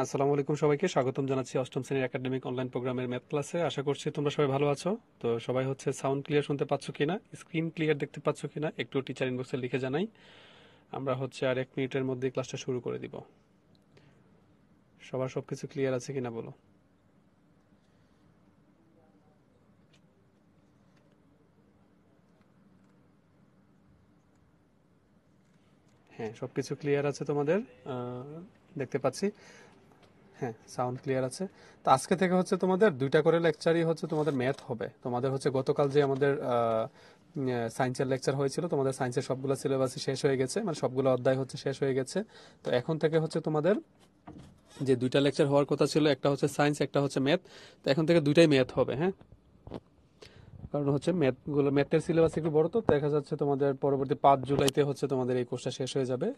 আসসালামু আলাইকুম, সবাইকে স্বাগতম জানাচ্ছি অষ্টম শ্রেণীর একাডেমিক অনলাইন প্রোগ্রামের ম্যাথ ক্লাসে। আশা করছি তোমরা সবাই ভালো আছো। তো সবাই হচ্ছে সাউন্ড ক্লিয়ার শুনতে পাচ্ছ কিনা, স্ক্রিন ক্লিয়ার দেখতে পাচ্ছ কিনা একটু টিচার ইনবক্সে লিখে জানাই। আমরা হচ্ছে আর 1 মিনিটের মধ্যে ক্লাসটা শুরু করে দিব। সবার সবকিছু ক্লিয়ার আছে কিনা বলো। হ্যাঁ, সবকিছু ক্লিয়ার আছে তোমাদের, দেখতে পাচ্ছি। হ্যাঁ, সাউন্ড ক্লিয়ার আছে। তো আজকে থেকে হচ্ছে তোমাদের 2টা করে লেকচারই হচ্ছে তোমাদের ম্যাথ হবে। তোমাদের হচ্ছে গতকাল যে আমাদের সায়েন্সের লেকচার হয়েছিল, তোমাদের সায়েন্সের সবগুলো সিলেবাসই শেষ হয়ে গেছে, মানে সবগুলো অধ্যায় হচ্ছে শেষ হয়ে গেছে। তো এখন থেকে হচ্ছে তোমাদের যে 2টা লেকচার হওয়ার কথা ছিল, একটা হচ্ছে সায়েন্স, একটা হচ্ছে ম্যাথ। তো এখন থেকে 2টাই ম্যাথ হবে, হ্যাঁ। কারণ হচ্ছে ম্যাথের সিলেবাস একটু বড়, তো দেখা যাচ্ছে তোমাদের পরবর্তী 5 জুলাইতে হচ্ছে তোমাদের এই কোর্সটা শেষ হয়ে যাবে।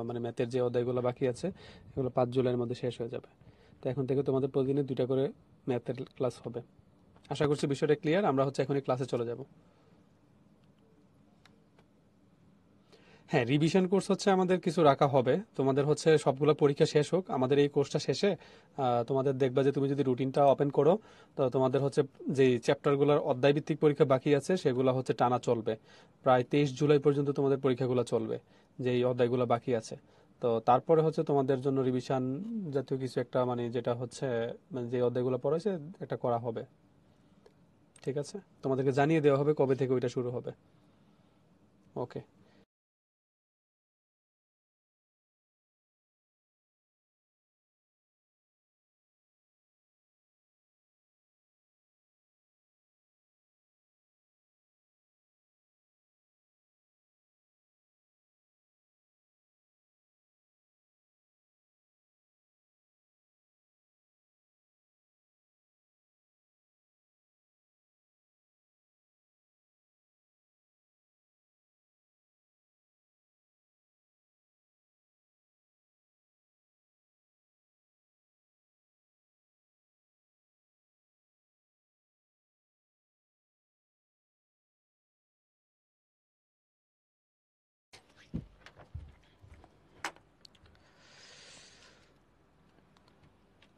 মানে ম্যাথের যে অধ্যায়গুলো বাকি আছে এগুলো 5 জুলাইয়ের মধ্যে শেষ হয়ে যাবে। তো এখন থেকে তোমাদের প্রতিদিনে 2টা করে ম্যাথের ক্লাস হবে। আশা করছি বিষয়টা ক্লিয়ার। আমরা হচ্ছে এখনই ক্লাসে চলে যাব। হ্যাঁ, রিভিশন কোর্স হচ্ছে আমাদের কিছু রাখা হবে। তোমাদের হচ্ছে সবগুলো পরীক্ষা শেষ হোক, আমাদের এই কোর্সটা শেষে তোমাদের দেখবা যে তুমি যদি রুটিনটা ওপেন করো, তো তোমাদের হচ্ছে যে চ্যাপ্টারগুলোর অধ্যায় ভিত্তিক পরীক্ষা বাকি আছে সেগুলো হচ্ছে টানা চলবে। প্রায় 23 জুলাই পর্যন্ত তোমাদের পরীক্ষাগুলো চলবে, যে এই অধ্যায়গুলো বাকি আছে। তো তারপরে হচ্ছে তোমাদের জন্য রিভিশন জাতীয় কিছু একটা, মানে যেটা হচ্ছে মানে যে অধ্যায়গুলো পড়েছে এটা করা হবে। ঠিক আছে, তোমাদেরকে জানিয়ে দেওয়া হবে কবে থেকে ওইটা শুরু হবে। ওকে।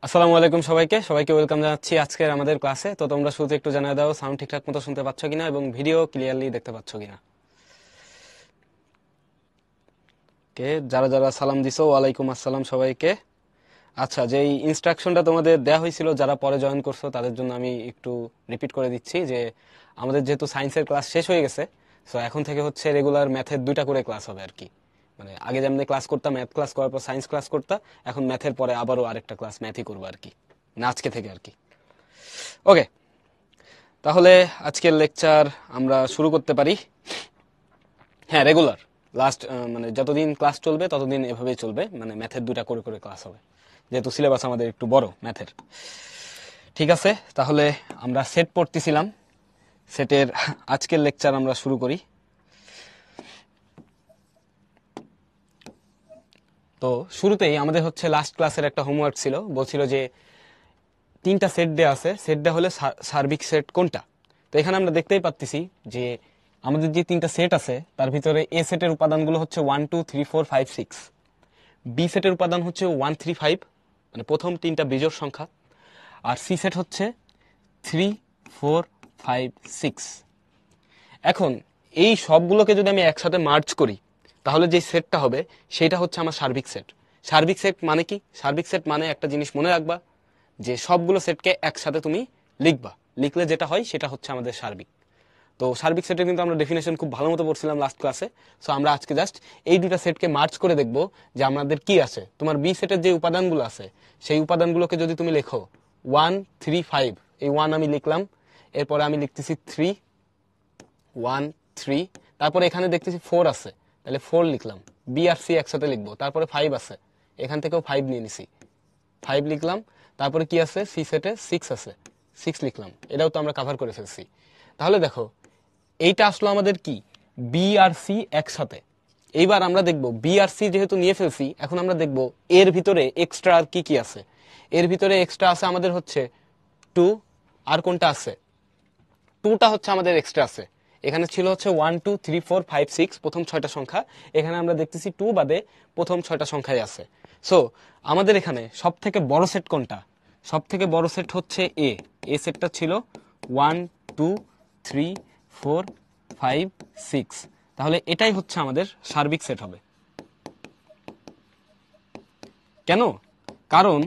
আসসালামু আলাইকুম সবাইকে সবাইকে ওয়েলকাম জানাচ্ছি আজকের আমাদের ক্লাসে। তো তোমরা শুরুতে একটু জানিয়ে দাও সাউন্ড ঠিকঠাক মতো শুনতে পাচ্ছ কিনা এবং ভিডিও ক্লিয়ারলি দেখতে পাচ্ছ কিনা। কে যারা যারা সালাম দিছো, ওয়ালাইকুম আসসালাম সবাইকে। আচ্ছা, যে ইনস্ট্রাকশনটা তোমাদের দেওয়া হয়েছিল যারা পরে জয়েন করছো তাদের জন্য আমি একটু রিপিট করে দিচ্ছি যে আমাদের যেহেতু সায়েন্সের ক্লাস শেষ হয়ে গেছে, সো এখন থেকে হচ্ছে রেগুলার ম্যাথের 2টা করে ক্লাস হবে আর কি। মানে আগে যেমনি ক্লাস করতাম, ম্যাথ ক্লাস করার পর সায়েন্স ক্লাস করতাম, এখন ম্যাথের পরে আবারও আরেকটা ক্লাস ম্যাথই করবো আর কি, মানে আজকে থেকে আর কি। ওকে, তাহলে আজকের লেকচার আমরা শুরু করতে পারি। হ্যাঁ, রেগুলার লাস্ট মানে যতদিন ক্লাস চলবে ততদিন এভাবেই চলবে, মানে ম্যাথের 2টা করে করে ক্লাস হবে যেহেতু সিলেবাস আমাদের একটু বড় ম্যাথের। ঠিক আছে, তাহলে আমরা সেট পড়তেছিলাম, সেটের আজকের লেকচার আমরা শুরু করি। তো শুরুতেই আমাদের হচ্ছে লাস্ট ক্লাসের একটা হোমওয়ার্ক ছিল, বলছিল যে 3টা সেট দেওয়া আছে, সেট দেওয়া হলে সার্বিক সেট কোনটা। তো এখানে আমরা দেখতেই পাচ্ছি যে আমাদের যে 3টা সেট আছে তার ভিতরে এ সেটের উপাদানগুলো হচ্ছে 1 2 3 4 5 6, বি সেটের উপাদান হচ্ছে 1 3 5, মানে প্রথম 3টা বিজোড় সংখ্যা, আর সি সেট হচ্ছে 3 4 5 6। এখন এই সবগুলোকে যদি আমি একসাথে মার্জ করি তাহলে যে সেটটা হবে সেটা হচ্ছে আমার সার্বিক সেট। সার্বিক সেট মানে কি? সার্বিক সেট মানে একটা জিনিস মনে রাখবা, যে সবগুলো সেটকে একসাথে তুমি লিখবা, লিখলে যেটা হয় সেটা হচ্ছে আমাদের সার্বিক। তো সার্বিক সেটের কিন্তু আমরা ডেফিনেশন খুব ভালো মতো পড়ছিলাম লাস্ট ক্লাসে। সো আমরা আজকে জাস্ট এই 2টা সেটকে মার্চ করে দেখব যে আমাদের কি আছে। তোমার বি সেটের যে উপাদানগুলো আছে সেই উপাদানগুলোকে যদি তুমি লেখো 1 3 5, এই 1 আমি লিখলাম, এরপরে আমি লিখতেছি 3 1 3, তারপরে এখানে দেখতেছি 4 আছে, তাহলে 4 লিখলাম, বি আর সি একসাথে লিখবো, তারপরে 5 আছে, এখান থেকেও 5 নিয়ে নিছি, 5 লিখলাম, তারপরে কি আছে সি সেটে 6 আছে, 6 লিখলাম, এটাও তো আমরা কভার করে ফেলছি। তাহলে দেখো এইটা আসলো আমাদের কি, বি আর সি একসাথে। এইবার আমরা দেখব বি আর সি যেহেতু নিয়ে ফেলছি, এখন আমরা দেখব এর ভিতরে এক্সট্রা আর কি কি আছে। এর ভিতরে এক্সট্রা আছে আমাদের হচ্ছে 2, আর কোনটা আছে, 2টা হচ্ছে আমাদের এক্সট্রা আছে। এখানে ছিল হচ্ছে 1 2 3 4 5 6 প্রথম 6টা সংখ্যা, এখানে আমরা দেখতেছি 2 বাদে প্রথম 6টা সংখ্যাই আছে। সো আমাদের এখানে সব থেকে বড় সেট কোনটা? সব থেকে বড় সেট হচ্ছে এ সেটটা ছিল 1 2 3 4 5 6। তাহলে এটাই হচ্ছে আমাদের সার্বিক সেট হবে। কেন? কারণ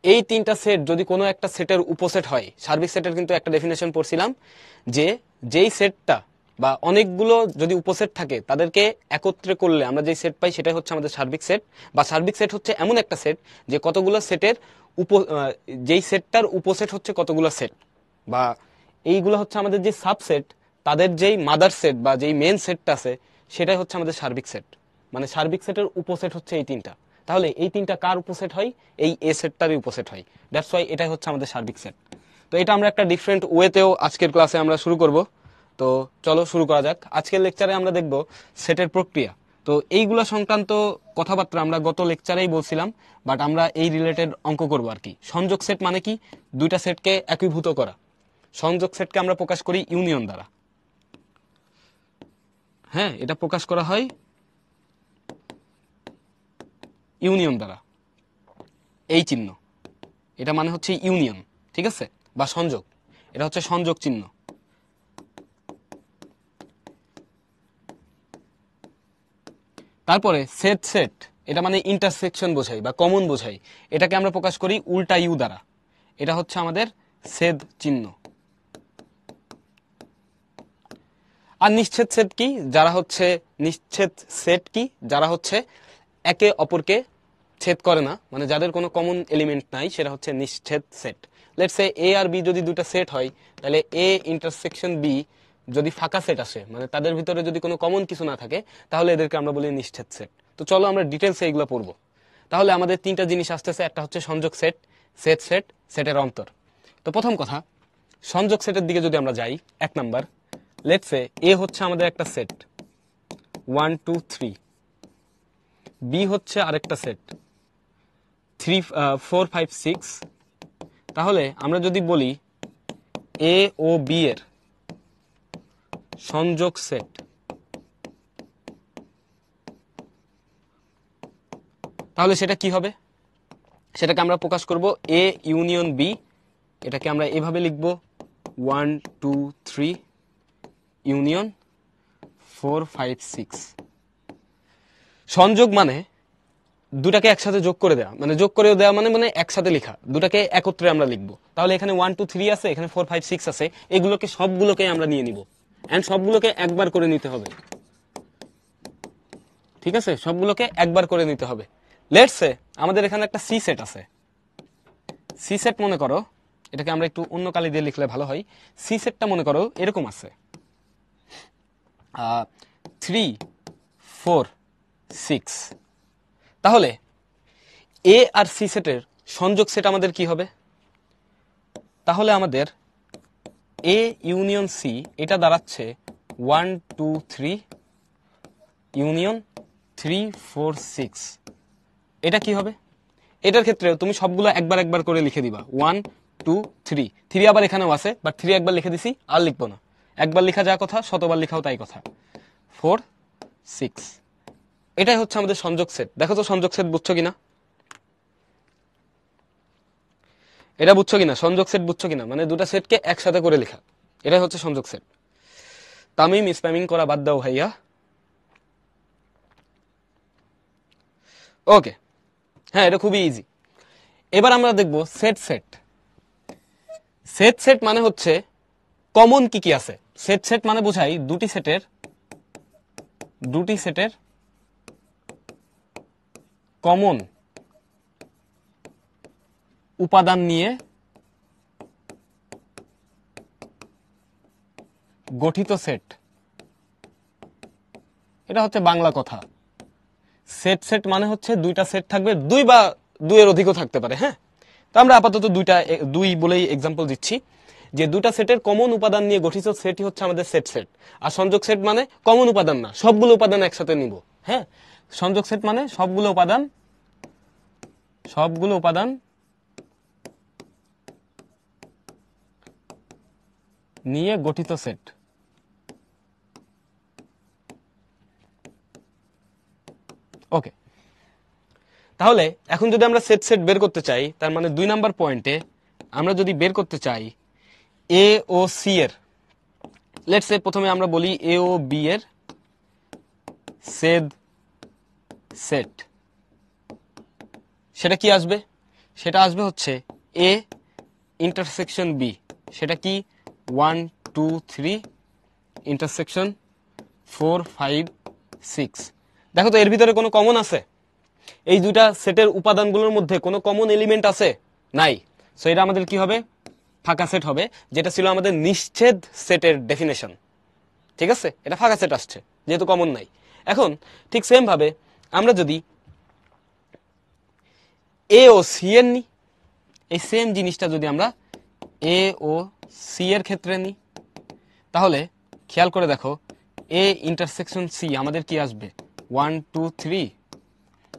এই তিনটা সেট যদি কোনো একটা সেটের উপসেট হয়, সার্বিক সেটের কিন্তু একটা ডেফিনেশন পড়ছিলাম যে যেই সেটটা বা অনেকগুলো যদি উপসেট থাকে তাদেরকে একত্রে করলে আমরা যেই সেট পাই সেটাই হচ্ছে আমাদের সার্বিক সেট। বা সার্বিক সেট হচ্ছে এমন একটা সেট যে কতগুলো সেটের যেই সেটটার উপসেট হচ্ছে কতগুলো সেট, বা এইগুলো হচ্ছে আমাদের যে সাবসেট, তাদের যেই মাদার সেট বা যেই মেন সেটটা আছে সেটাই হচ্ছে আমাদের সার্বিক সেট। মানে সার্বিক সেটের উপসেট হচ্ছে এই তিনটা। তাহলে এই তিনটা কার উপসেট হয়? এই এ সেটটারই উপসেট হয়। দ্যাটস ওয়াই এটাই হচ্ছে আমাদের সার্বিক সেট। তো এটা আমরা একটা ডিফারেন্ট ওয়েতেও আজকের ক্লাসে আমরা শুরু করব। তো চলো শুরু করা যাক। আজকের লেকচারে আমরা দেখব সেটের প্রক্রিয়া। তো এইগুলো সংক্রান্ত কথাবার্তা আমরা গত লেকচারেই বলছিলাম, বাট আমরা এই রিলেটেড অঙ্ক করব আর কি। সংযোগ সেট মানে কি? দুইটা সেটকে একীভূত করা। সংযোগ সেটকে আমরা প্রকাশ করি ইউনিয়ন দ্বারা। হ্যাঁ, এটা প্রকাশ করা হয় ইউনিয়ন দ্বারা। এই চিহ্ন, এটা মানে হচ্ছে ইউনিয়ন, ঠিক আছে, বা সংযোগ। এটা হচ্ছে সংযোগ চিহ্ন। তারপরে সেট সেট, এটা মানে ইন্টারসেকশন বোঝাই বা কমন বোঝাই। এটাকে আমরা প্রকাশ করি উল্টা ইউ দ্বারা। এটা হচ্ছে আমাদের ছেদ চিহ্ন। আর নিশ্ছেদ সেট কি? যারা হচ্ছে নিশ্ছেদ সেট কি? যারা হচ্ছে একে অপরকে ছেদ করে না, মানে যাদের কোনো কমন এলিমেন্ট নাই, সেটা হচ্ছে নিশ্ছেদ সেট। লেটস সে এ আর বি যদি দুটো সেট হয়, তাহলে এ ইন্টারসেকশন বি যদি ফাঁকা সেট আসে, মানে তাদের ভিতরে যদি কোনো কমন কিছু না থাকে, তাহলে এদেরকে আমরা বলি নিশ্ছেদ সেট। তো চলো আমরা ডিটেলসে এগুলো পড়বো। তাহলে আমাদের তিনটা জিনিস আসতেছে। একটা হচ্ছে সংযোগ সেট, সেট সেট, সেটের অন্তর। তো প্রথম কথা, সংযোগ সেটের দিকে যদি আমরা যাই, 1 নাম্বার, লেটস সে এ হচ্ছে আমাদের একটা সেট 1 2 3, বি হচ্ছে আরেকটা সেট 3 4 5 6। তাহলে আমরা যদি বলি এ ও বি এর সংযোগ সেট, তাহলে সেটা কি হবে? সেটাকে আমরা প্রকাশ করব এ ইউনিয়ন বি। এটাকে আমরা এভাবে লিখব 1 2 3 ইউনিয়ন 4 5 6। সংযোগ মানে দুটাকে একসাথে যোগ করে দেওয়া, মানে যোগ করে দেওয়া মানে মানে একসাথে লেখা, দুটাকে একত্রে আমরা লিখবো। তাহলে এখানে 1 2 3 আছে, এখানে 4 5 6 আছে, এগুলোকে সবগুলোকে আমরা নিয়ে নিব এন্ড সবগুলোকে একবার করে নিতে হবে। ঠিক আছে, সবগুলোকে একবার করে নিতে হবে। লেটস সে আমাদের এখানে একটা সি সেট আছে। সি সেট মনে করো, এটাকে আমরা একটু অন্য কালি দিয়ে লিখলে ভালো হয়। সি সেটটা মনে করো এরকম আছে 3 4 6। তাহলে এ আর সি সেটের সংযোগ সেট আমাদের কি হবে? তাহলে আমাদের এ ইউনিয়ন সি এটা দাঁড়াচ্ছে 1 2 3 ইউনিয়ন 3 4 6। এটা কি হবে? এটার ক্ষেত্রে তুমি সবগুলো একবার একবার করে লিখে দিবা 1 2 3। 3 আবার এখানেও আছে, বাট 3 একবার লিখে দিছি, আর লিখবো না। একবার লেখা যা কথা, শতবার লেখাও তাই কথা। 4 6, এটাই হচ্ছে আমাদের সংযোগ সেট। দেখো তো সংযোগ সেট বুঝছো কিনা? এটা বুঝছো কিনা? সংযোগ সেট বুঝছো কিনা? মানে দুটা সেটকে একসাথে করে লেখা, এটাই হচ্ছে সংযোগ সেট। তামিম স্প্যামিং করা বাদ দাও ভাইয়া। ওকে, হ্যাঁ, এটা খুবই ইজি। এবার আমরা দেখব সেট সেট। সেট সেট মানে হচ্ছে কমন কি কি আছে। সেট সেট মানে বোঝাই দুটি সেটের কমন উপাদান নিয়ে গঠিত সেট। এটা হচ্ছে বাংলা কথা। সেট সেট মানে হচ্ছে দুইটা সেট থাকবে, দুই বা দুইয়ের অধিকও থাকতে পারে। হ্যাঁ, তো আমরা আপাতত দুই বলেই এক্সাম্পল দিচ্ছি, যে দুইটা সেটের কমন উপাদান নিয়ে গঠিত সেটই হচ্ছে আমাদের সেট সেট। আর সংযোগ সেট মানে কমন উপাদান না, সবগুলো উপাদান একসাথে নিব। হ্যাঁ, সংযোগ সেট মানে সবগুলো উপাদান নিয়ে গঠিত সেট। ওকে, তাহলে এখন যদি আমরা সেট সেট বের করতে চাই, তার মানে 2 নাম্বার পয়েন্টে আমরা যদি বের করতে চাই এ ও সি এর, লেটস সে প্রথমে আমরা বলি এ ও বি এর সেট সেট, সেটা কি আসবে? সেটা আসবে হচ্ছে এ ইন্টারসেকশন বি, সেটা কি 1 2 3 ইন্টারসেকশন 4 5 6। দেখো তো এর ভিতরে কোনো কমন আছে? এই দুইটা সেটের উপাদানগুলোর মধ্যে কোনো কমন এলিমেন্ট আছে? নাই। সো এটা আমাদের কি হবে? ফাঁকা সেট হবে, যেটা ছিল আমাদের নিশ্ছেদ সেটের ডেফিনেশন। ঠিক আছে, এটা ফাঁকা সেট আসছে যেহেতু কমন নাই। এখন ঠিক সেম ভাবে আমরা যদি এ ও সি এর নিই, এই সেম জিনিসটা যদি আমরা এ ও সি এর ক্ষেত্রে নিই, তাহলে খেয়াল করে দেখো এ ইন্টারসেকশন সি আমাদের কি আসবে 1 2 3,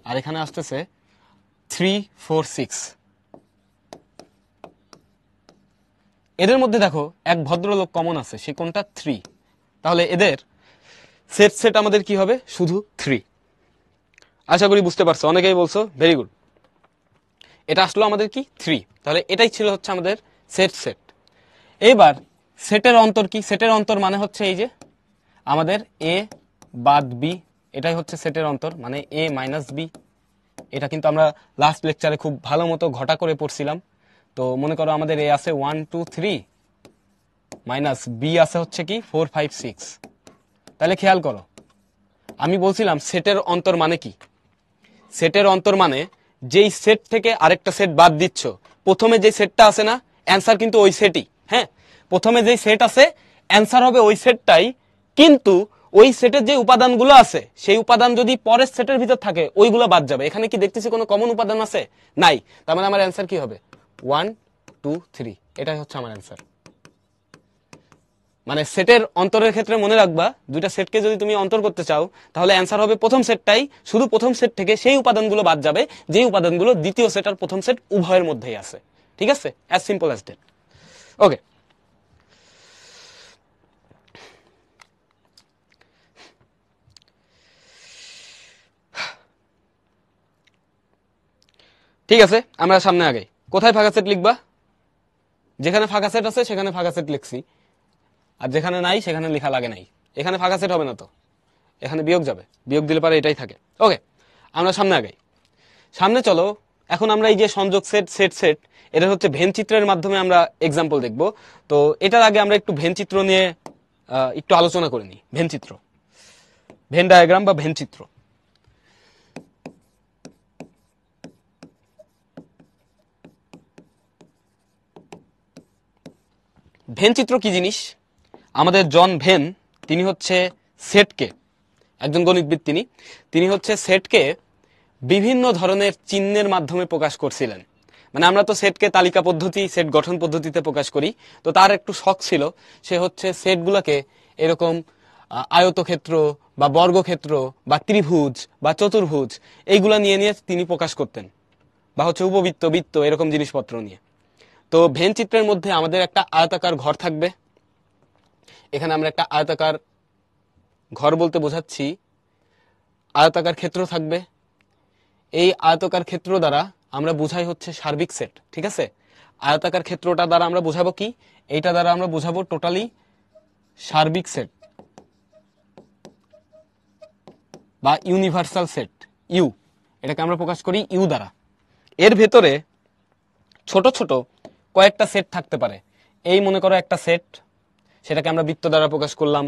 আর এখানে আসতেছে 3 4 6। এদের মধ্যে দেখো এক ভদ্রলোক কমন আছে, সে কোনটা? 3। তাহলে এদের সেট সেট আমাদের কি হবে? শুধু 3। আশা করি বুঝতে পারছো, অনেকেই বলছো ভেরি গুড। এটা আসলো আমাদের কি 3, তাহলে এটাই ছিল হচ্ছে আমাদের সেট সেট। এবার সেটের অন্তর কি? সেটের অন্তর মানে হচ্ছে এই যে আমাদের এ বাদ বি, এটাই হচ্ছে সেটের অন্তর, মানে এ মাইনাস বি। এটা কিন্তু আমরা লাস্ট লেকচারে খুব ভালো মতো ঘটা করে পড়ছিলাম। তো মনে করো আমাদের এ আছে 1 2 3 মাইনাস বি আছে হচ্ছে কি 4 5 6। তাহলে খেয়াল করো, আমি বলছিলাম সেটের অন্তর মানে কি? সেটের অন্তর মানে যেই সেট থেকে আরেকটা সেট বাদ দিচ্ছ, প্রথমে যে সেটটা আছে না, অ্যান্সার কিন্তু ওই সেটই। হ্যাঁ, প্রথমে যেই সেট আছে অ্যান্সার হবে ওই সেটটাই, কিন্তু ওই সেটের যে উপাদানগুলো আছে সেই উপাদান যদি পরের সেটের ভিতর থাকে ওইগুলো বাদ যাবে। এখানে কি দেখতেছি কোনো কমন উপাদান আছে? নাই। তার মানে আমার অ্যান্সার কি হবে 1 2 3, এটাই হচ্ছে আমার অ্যান্সার। মানে সেটের অন্তরের ক্ষেত্রে মনে রাখবা, দুইটা সেটকে যদি তুমি অন্তর করতে চাও তাহলে অ্যান্সার হবে প্রথম সেটটাই, শুধু প্রথম সেট থেকে সেই উপাদানগুলো বাদ যাবে যেই উপাদানগুলো দ্বিতীয় সেট আর প্রথম সেট উভয়ের মধ্যেই আছে। ঠিক আছে, অ্যাজ সিম্পল অ্যাজ দ্যাট। ওকে, ঠিক আছে, আমরা সামনে আগাই। কোথায় ফাঁকা সেট লিখবা? যেখানে ফাঁকা সেট আছে সেখানে ফাঁকা সেট লিখছি, আর যেখানে নাই সেখানে লেখা লাগে নাই। এখানে ফাঁকা সেট হবে না, তো এখানে বিয়োগ যাবে, বিয়োগ দিলে পারে এটাই থাকে। ওকে, আমরা সামনে আগাই। সামনে চলো, এখন আমরা এই যে সংযোগ সেট সেট সেট, এটা হচ্ছে ভেন চিত্রের মাধ্যমে আমরা এক্সাম্পল দেখব। তো এটার আগে আমরা একটু ভেন চিত্র নিয়ে একটু আলোচনা করে নিই। ভেন চিত্র, ভেন ডায়াগ্রাম বা ভেন চিত্র। ভেন চিত্র কি জিনিস? আমাদের জন ভেন, তিনি হচ্ছে সেটকে, একজন গণিতবিদ, তিনি হচ্ছে সেটকে বিভিন্ন ধরনের চিহ্নের মাধ্যমে প্রকাশ করছিলেন। মানে আমরা তো সেটকে তালিকা পদ্ধতি, সেট গঠন পদ্ধতিতে প্রকাশ করি, তো তার একটু শখ ছিল, সে হচ্ছে সেটগুলোকে এরকম আয়তক্ষেত্র বা বর্গক্ষেত্র বা ত্রিভুজ বা চতুর্ভুজ এইগুলা নিয়ে নিয়ে তিনি প্রকাশ করতেন, বা হচ্ছে উপবৃত্ত, বৃত্ত, এরকম জিনিসপত্র নিয়ে। তো ভেন চিত্রের মধ্যে আমাদের একটা আয়তাকার ঘর থাকবে। এখানে আমরা একটা আয়তাকার ঘর বলতে বোঝাচ্ছি আয়তাকার ক্ষেত্র থাকবে। এই আয়তাকার ক্ষেত্র দ্বারা আমরা বুঝাই হচ্ছে সার্বিক সেট। ঠিক আছে, আয়তাকার ক্ষেত্রটা দ্বারা আমরা বুঝাবো কি? এইটা দ্বারা আমরা বুঝাবো টোটালি সার্বিক সেট বা ইউনিভার্সাল সেট, ইউ। এটাকে আমরা প্রকাশ করি ইউ দ্বারা। এর ভেতরে ছোট ছোট কয়েকটা সেট থাকতে পারে। এই মনে করো একটা সেট, সেটাকে আমরা বৃত্ত দ্বারা প্রকাশ করলাম।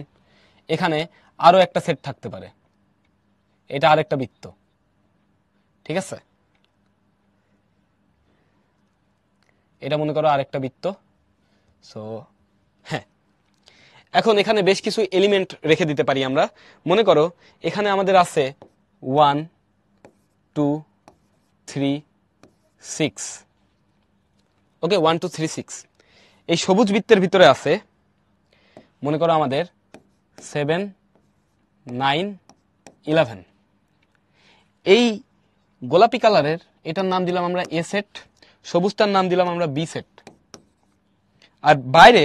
এখানে আরো একটা সেট থাকতে পারে, এটা আরেকটা বৃত্ত। ঠিক আছে, এটা মনে করো আরেকটা বৃত্ত। সো হ্যাঁ, এখন এখানে বেশ কিছু এলিমেন্ট রেখে দিতে পারি আমরা। মনে করো এখানে আমাদের আছে 1 2 3 6। ওকে, 1 2 3 6। এই সবুজ বৃত্তের ভিতরে আছে মনে করো আমাদের 7 9 11। এই গোলাপি কালারের এটার নাম দিলাম আমরা এ সেট, সবুজটার নাম দিলাম আমরা বি সেট। আর বাইরে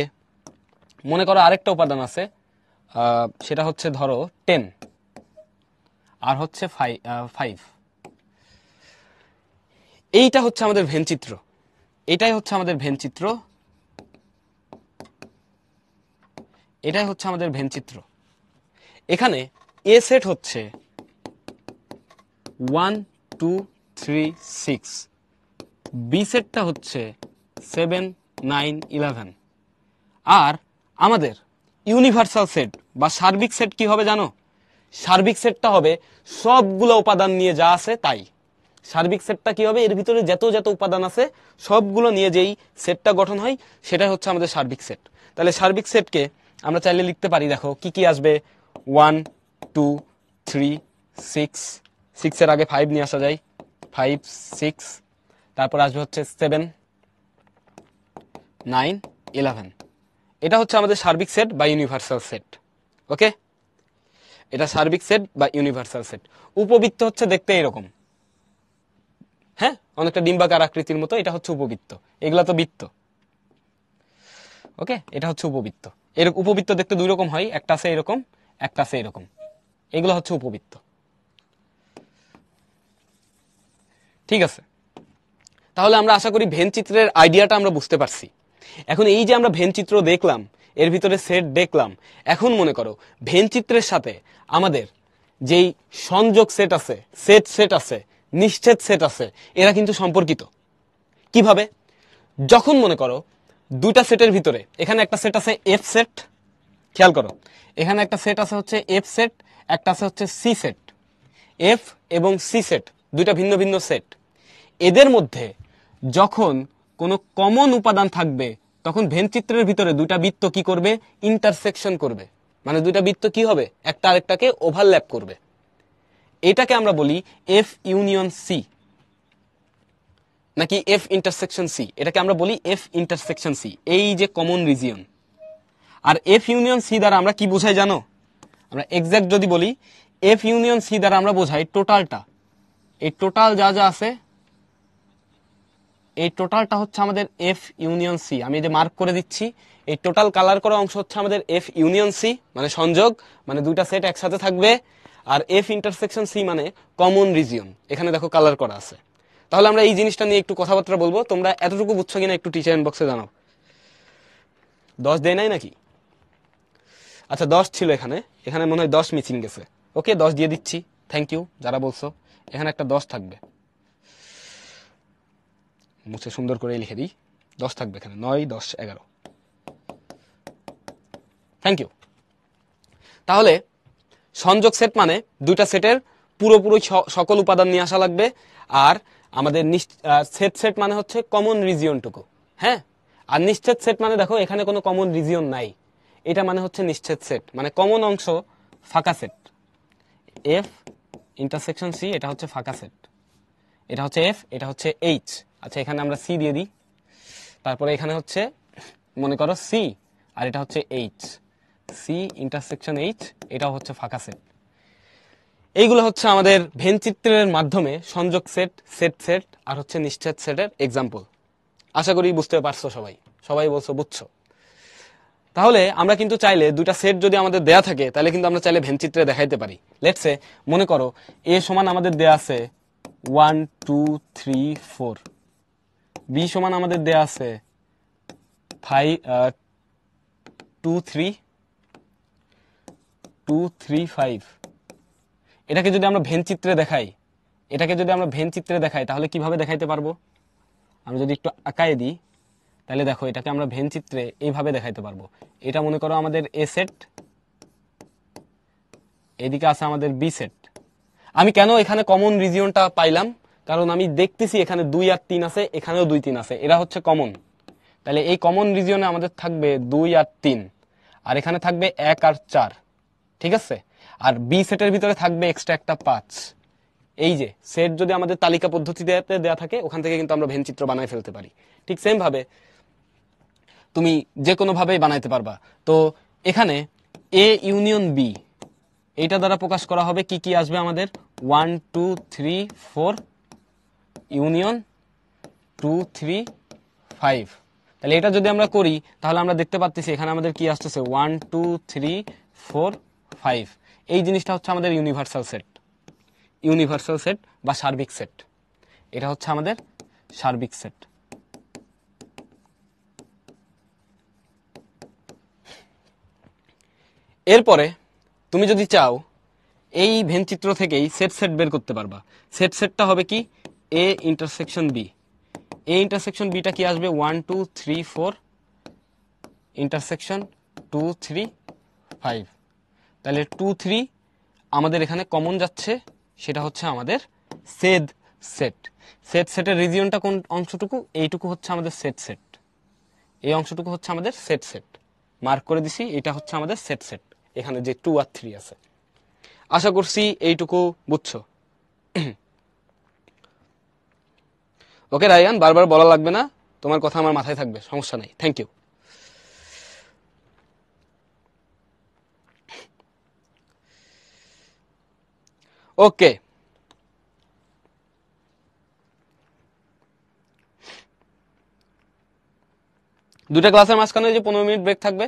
মনে করো আরেকটা উপাদান আছে, সেটা হচ্ছে ধরো 10 আর হচ্ছে 5। এইটা হচ্ছে আমাদের ভেন চিত্র, এটাই হচ্ছে আমাদের ভেন চিত্র, এটাই হচ্ছে আমাদের ভেন চিত্র। এখানে এ সেট হচ্ছে 1 2 3 6, বি সেটটা হচ্ছে 7 9 11, আর আমাদের ইউনিভার্সাল সেট বা সার্বিক সেট কি হবে জানো? সার্বিক সেটটা হবে সবগুলো উপাদান নিয়ে যা আছে তাই। সার্বিক সেটটা কি হবে? এর ভিতরে যত যত উপাদান আছে সবগুলো নিয়ে যেই সেটটা গঠন হয় সেটাই হচ্ছে আমাদের সার্বিক সেট। তাহলে সার্বিক সেটকে আমরা চাইলে লিখতে পারি, দেখো কি কি আসবে, 1 2 3 6, 6 এর আগে 5 নিয়ে আসা যায়, 5 6, তারপর আসবে হচ্ছে 7 9 11। এটা হচ্ছে আমাদের সার্বিক সেট বা ইউনিভার্সাল সেট। ওকে, এটা সার্বিক সেট বা ইউনিভার্সাল সেট। উপবৃত্ত হচ্ছে দেখতে এরকম, হ্যাঁ, অনেকটা ডিম্বাকার আকৃতির মতো, এটা হচ্ছে উপবৃত্ত, এগুলা তো বৃত্ত। ওকে, এটা হচ্ছে উপবৃত্ত। এর উপবৃত্ত দেখতে দুই রকম হয়, একটা আছে এরকম, একটা আছে এরকম, এগুলো হচ্ছে উপবৃত্ত। ঠিক আছে, তাহলে আমরা আশা করি ভেন চিত্রের আইডিয়াটা আমরা বুঝতে পারছি। এখন এই যে আমরা ভেন চিত্র দেখলাম, এর ভিতরে সেট দেখলাম, এখন মনে করো ভেন চিত্রের সাথে আমাদের যেই সংযোগ সেট আছে, সেট আছে, নিশ্চেদ সেট আছে, এরা কিন্তু সম্পর্কিত। কিভাবে? যখন মনে করো দুইটা সেটের ভিতরে, এখানে একটা সেট আছে এফ সেট, খেয়াল করো এখানে একটা সেট আছে হচ্ছে এফ সেট, একটা আছে হচ্ছে সি সেট। এফ এবং সি সেট দুইটা ভিন্ন ভিন্ন সেট। এদের মধ্যে যখন কোনো কমন উপাদান থাকবে তখন ভেন চিত্রের ভিতরে দুইটা বৃত্ত কি করবে? ইন্টারসেকশন করবে, মানে দুইটা বৃত্ত কি হবে? একটা আরেকটাকে ওভারল্যাপ করবে। এটাকে আমরা বলি এফ ইউনিয়ন সি, নাকি এফ ইন্টারসেকশন সি, এটাকে আমরা বলি এফ ইন্টারসেকশন সি, এই যে কমন রিজিয়ন। আর এফ ইউনিয়ন সি দ্বারা আমরা কি বোঝাই জানো? আমরা এক্সাক্ট যদি বলি, এফ ইউনিয়ন সি দ্বারা আমরা বোঝাই টোটালটা, এই টোটাল যা যা আছে এই টোটালটা হচ্ছে আমাদের এফ ইউনিয়ন সি। আমি যে মার্ক করে দিচ্ছি, এই টোটাল কালার করা অংশ হচ্ছে আমাদের এফ ইউনিয়ন সি, মানে সংযোগ, মানে দুইটা সেট একসাথে থাকবে। আর এফ ইন্টারসেকশন সি মানে কমন রিজিয়ন, এখানে দেখো কালার করা আছে। তাহলে আমরা এই জিনিসটা নিয়ে একটু কথাবার্তা বলবো, তোমরা এতটুকু বুঝছো কিনা একটু টিচার ইনবক্সে জানাও। 10 দেয় নাই নাকি? আচ্ছা 10 ছিল এখানে, এখানে মনে হয় 10 মিসিং গেছে। ওকে, 10 দিয়ে দিচ্ছি, থ্যাংক ইউ যারা বলছো। এখানে একটা 10 থাকবে, মুছে সুন্দর করে লিখে দিই, 10 থাকবে এখানে, 9 10 11, থ্যাংক ইউ। তাহলে সংযোগ সেট মানে দুইটা সেটের পুরোপুরি সকল উপাদান নিয়ে আসা লাগবে। আর আমাদের সেট মানে হচ্ছে কমন রিজিয়নটুকু, হ্যাঁ। আর নিশ্চেদ সেট মানে দেখো এখানে কোনো কমন রিজিয়ন নাই, এটা মানে হচ্ছে নিশ্চেদ সেট, মানে কমন অংশ ফাঁকা সেট। এফ ইন্টারসেকশন সি, এটা হচ্ছে ফাঁকা সেট, এটা হচ্ছে এফ, এটা হচ্ছে এইচ। আচ্ছা এখানে আমরা সি দিয়ে দিই, তারপরে এখানে হচ্ছে মনে করো সি, আর এটা হচ্ছে এইচ, সি ইন্টারসেকশন এইচ, এটাও হচ্ছে ফাঁকা সেট। এইগুলো হচ্ছে আমাদের ভেন চিত্রের মাধ্যমে সংযোগ সেট, সেট আর হচ্ছে নিশ্চেদ সেটের এক্সাম্পল। আশা করি বুঝতে পারছো সবাই, সবাই বলছো বুঝছো। তাহলে আমরা কিন্তু চাইলে দুইটা সেট যদি আমাদের দেয়া থাকে, তাহলে কিন্তু আমরা চাইলে ভেন চিত্রে দেখাইতে পারি। লেটসে মনে করো এ সমান আমাদের দেয়া আছে 1 2 3 4, বি সমান আমাদের দেয়া আছে 2 3 2 3 5। এটাকে যদি আমরা ভেন চিত্রে দেখাই, এটাকে যদি আমরা ভেন চিত্রে দেখাই তাহলে কিভাবে দেখাইতে পারবো? আমি যদি একটু আঁকায় দিই, তাহলে দেখো এটাকে আমরা ভেন চিত্রে এইভাবে দেখাইতে পারবো। এটা মনে করো আমাদের এ সেট, এদিকে আছে আমাদের বি সেট। আমি কেন এখানে কমন রিজিয়নটা পাইলাম? কারণ আমি দেখতেছি এখানে 2 আর 3 আছে, এখানেও 2 3 আছে, এরা হচ্ছে কমন। তাহলে এই কমন রিজিয়নে আমাদের থাকবে 2 আর 3, আর এখানে থাকবে 1 আর 4, ঠিক আছে। আর বি সেটের ভিতরে থাকবে এক্সট্রা একটা 5। এই যে সেট যদি আমাদের তালিকা পদ্ধতিতে দেওয়া থাকে, ওখান থেকে কিন্তু আমরা ভেন চিত্র বানায় ফেলতে পারি। ঠিক সেম ভাবে তুমি যে কোনো ভাবেই বানাইতে পারবা। তো এখানে এ ইউনিয়ন বি, এইটা দ্বারা প্রকাশ করা হবে কি কি আসবে আমাদের 1 2 3 4 ইউনিয়ন 2 3 5। তাহলে এটা যদি আমরা করি তাহলে আমরা দেখতে পাচ্ছি এখানে আমাদের কি আসতেছে 1 2 3 4 5। এই জিনিসটা হচ্ছে আমাদের ইউনিভার্সাল সেট, ইউনিভার্সাল সেট বা সার্বিক সেট। এটা হচ্ছে আমাদের সার্বিক সেট। এরপরে তুমি যদি চাও এই ভেন চিত্র থেকেই সেট সেট বের করতে পারবা। সেট সেটটা হবে কি, A intersection B. A intersection বিটা কি আসবে, 1 2 3 4 ইন্টারসেকশন 2 3 5। তাহলে 2 3 আমাদের এখানে কমন যাচ্ছে, সেটা হচ্ছে আমাদের সেট সেট। সেট সেটের রিজিয়নটা কোন অংশটুকু, এইটুকু হচ্ছে আমাদের সেট সেট। এই অংশটুকু হচ্ছে আমাদের সেট সেট, মার্ক করে দিছি, এটা হচ্ছে আমাদের সেট সেট। এখানে যে 2 আর 3 আছে, আশা করছি এইটুকু বুঝছো। ওকে রায়ান, বারবার বলা লাগবে না, তোমার কথা আমার মাথায় থাকবে, সমস্যা নাই, থ্যাংক ইউ। ওকে, দুটা ক্লাসের মাঝখানে যে 15 মিনিট ব্রেক থাকবে,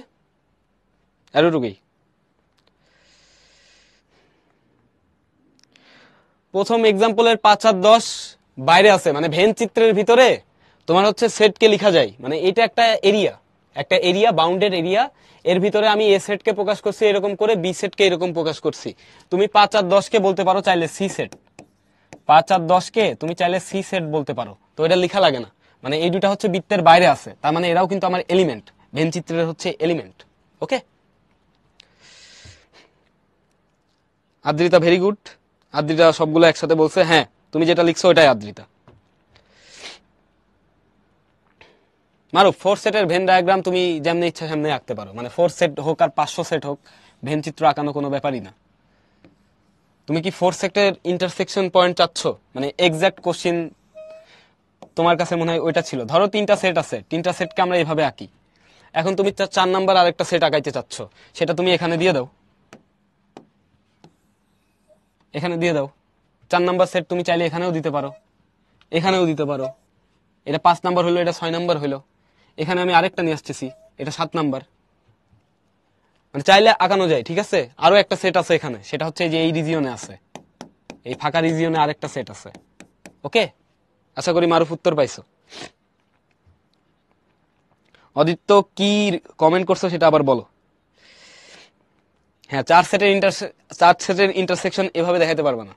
এতটুকুই। প্রথম এক্সাম্পলের 5 আর 10 বাইরে আছে, মানে ভেন চিত্রের ভিতরে তোমার হচ্ছে সেটকে লেখা যায়, মানে এটা একটা এরিয়া, একটা এরিয়া, বাউন্ডেড এরিয়া। এর ভিতরে আমি এ সেটকে প্রকাশ করছি এরকম করে, বি সেটকে এরকম প্রকাশ করছি। তুমি 5 আর 10 কে বলতে পারো চাইলে সি সেট। 5 আর 10 কে তুমি চাইলে সি সেট বলতে পারো, তো এটা লেখা লাগে না। মানে এই দুটা হচ্ছে বৃত্তের বাইরে আছে, তার মানে এরাও কিন্তু আমার এলিমেন্ট, ভেন চিত্রের হচ্ছে এলিমেন্ট। ওকে, আদ্রিতা ভেরি গুড। আদ্রিতা সবগুলো একসাথে বলছে, হ্যাঁ তুমি যেটা লিখছো ওটাই আদ্রিতা। মারুফ, 4 সেটের ভেন ডায়াগ্রাম তুমি যেমনি ইচ্ছা সেমনি আঁকতে পারো, মানে 4 সেট হোক আর 500 সেট হোক, ভেন চিত্র আঁকানো কোনো ব্যাপারই না। তুমি কি 4 সেটের ইন্টারসেকশন পয়েন্ট চাচ্ছ, মানে এক্সাক্ট কোশ্চিন তোমার কাছে মনে হয় ওইটা ছিল। ধরো 3টা সেট আছে, 3টা সেটকে আমরা এভাবে আঁকি। এখন তুমি 4 নাম্বার আরেকটা সেট আঁকাইতে চাচ্ছ, সেটা তুমি এখানে দিয়ে দাও, এখানে দিয়ে দাও। 4 নাম্বার সেট তুমি চাইলে এখানেও দিতে পারো, এখানেও দিতে পারো। এটা 5 নাম্বার হলো, এটা 6 নাম্বার হলো। এখানে আমি আরেকটা নিয়ে আসতেছি, এটা 7 নাম্বার। মানে চাইলে আঁকানো যায়, ঠিক আছে। আরো একটা সেট আছে এখানে, সেটা হচ্ছে যে এই রিজিয়নে আছে, এই ফাঁকা রিজিয়নে আরেকটা সেট আছে। ওকে, আশা করি মারুফ উত্তর পাইছো। অদিত্য কি কমেন্ট করছো সেটা আবার বলো। হ্যাঁ, 4 সেটের ইন্টারসেকশন এভাবে দেখাতে পারবে না।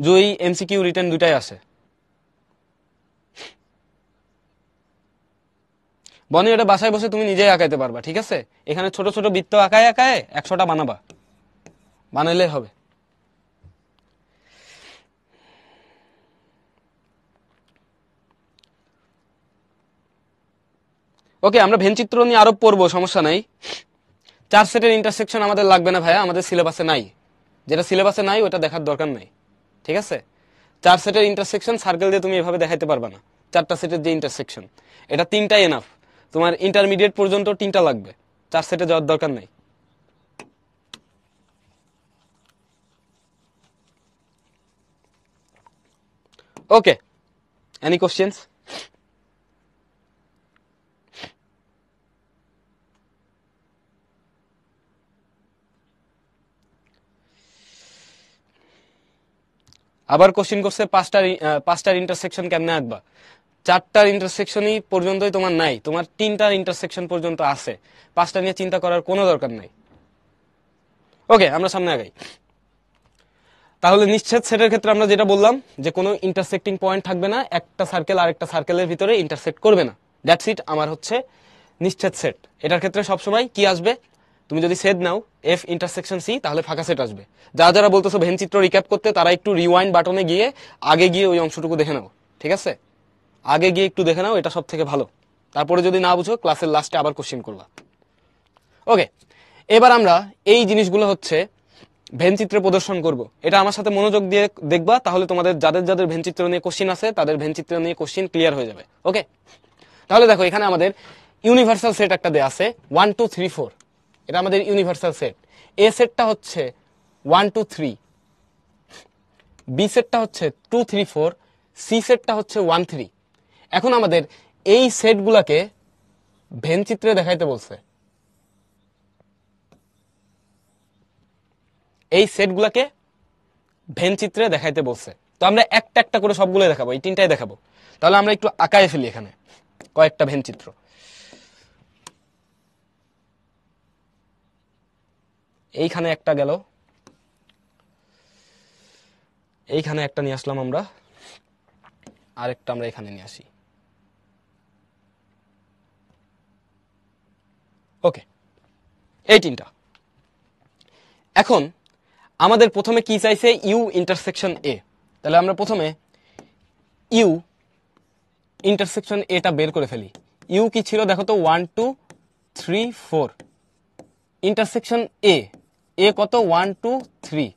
জয়ী এমসিকিউ রিটার্ন দুটাই আসে। বনি, এটা বাসায় বসে তুমি নিজেই আঁকাইতে পারবা, ঠিক আছে। এখানে ছোট ছোট বৃত্ত আঁকায় আঁকায় 100টা বানাবা, বানাইলে হবে। ওকে, আমরা ভেনচিত্র নিয়ে আরো পড়বো, সমস্যা নাই। 4 সেটের ইন্টারসেকশন আমাদের লাগবে না ভাইয়া, আমাদের সিলেবাসে নাই। যেটা সিলেবাসে নাই ওটা দেখার দরকার নাই, ঠিক আছে। 4 সেটের ইন্টারসেকশন সার্কেল দিয়ে তুমি এভাবে দেখাইতে পারবা না। 4টা সেটের যে ইন্টারসেকশন, এটা 3টাই এনাফ। তোমার ইন্টারমিডিয়েট পর্যন্ত 3টা লাগবে, 4 সেটে যাওয়ার দরকার নাই। ওকে, এনি কোশ্চেন্স? আবার কোশ্চেন করছে পাঁচটার ইন্টারসেকশন কেমনে আঁকবা। 4টার ইন্টারসেকশনই পর্যন্তই তোমার নাই, তোমার 3টার ইন্টারসেকশন পর্যন্ত আছে। 5টা নিয়ে চিন্তা করার কোনো দরকার নাই। ওকে, আমরা সামনে আগাই। তাহলে নিশ্চিত সেটের ক্ষেত্রে আমরা যেটা বললাম, যে কোনো ইন্টারসেক্টিং পয়েন্ট থাকবে না, একটা সার্কেল আরেকটা সার্কেলের ভিতরে ইন্টারসেক্ট করবে না। দ্যাটস ইট, আমার হচ্ছে নিশ্চিত সেট। এটার ক্ষেত্রে সবসময় কি আসবে, তুমি যদি সেট নাও এফ ইন্টারসেকশন সি, তাহলে ফাঁকা সেট আসবে। যারা যারা বলতেছো ভেন চিত্র রিক্যাপ করতে, তারা একটু রিওয়াইন্ড বাটনে গিয়ে আগে গিয়ে ওই অংশটুকু দেখে নাও, ঠিক আছে। আগে গিয়ে একটু দেখে নাও, এটা সব থেকে ভালো। তারপরে যদি না বুঝো ক্লাসের লাস্টে আবার কোশ্চেন করবা। ওকে, এবার আমরা এই জিনিসগুলো হচ্ছে ভেন চিত্রে প্রদর্শন করব। এটা আমার সাথে মনোযোগ দিয়ে দেখবা, তাহলে তোমাদের যাদের যাদের ভেন চিত্র নিয়ে কোশ্চিন আছে তাদের ভেন চিত্র নিয়ে কোশ্চিন ক্লিয়ার হয়ে যাবে। ওকে, তাহলে দেখো এখানে আমাদের ইউনিভার্সাল সেট একটা দেয়া আছে 1 2 3 4। এটা আমাদের ইউনিভার্সাল সেট। এ সেটটা হচ্ছে 1 2 3, বি সেটটা হচ্ছে 2 3 4, সি সেটটা হচ্ছে 1 3। এখন আমাদের এই সেটগুলোকে ভেন চিত্রে দেখাইতে বলছে, এই সেটগুলোকে ভেন চিত্রে দেখাইতে বলছে। তো আমরা একটা একটা করে সবগুলো দেখাবো, এই তিনটাই দেখাবো। তাহলে আমরা একটু আঁকায় ফেলি এখানে কয়েকটা ভেন চিত্র। এইখানে একটা গেল, এইখানে একটা নিয়ে আসলাম আমরা, আরেকটা আমরা এখানে নিয়ে আসি। ওকে, এই তিনটা। এখন আমাদের প্রথমে কি চাইছে, ইউ ইন্টারসেকশন এ। তাহলে আমরা প্রথমে ইউ ইন্টারসেকশন এটা বের করে ফেলি। ইউ কি ছিল দেখো তো, 1 2 3 4। ইন্টারসেকশন এ, এ কত, 1 2 3।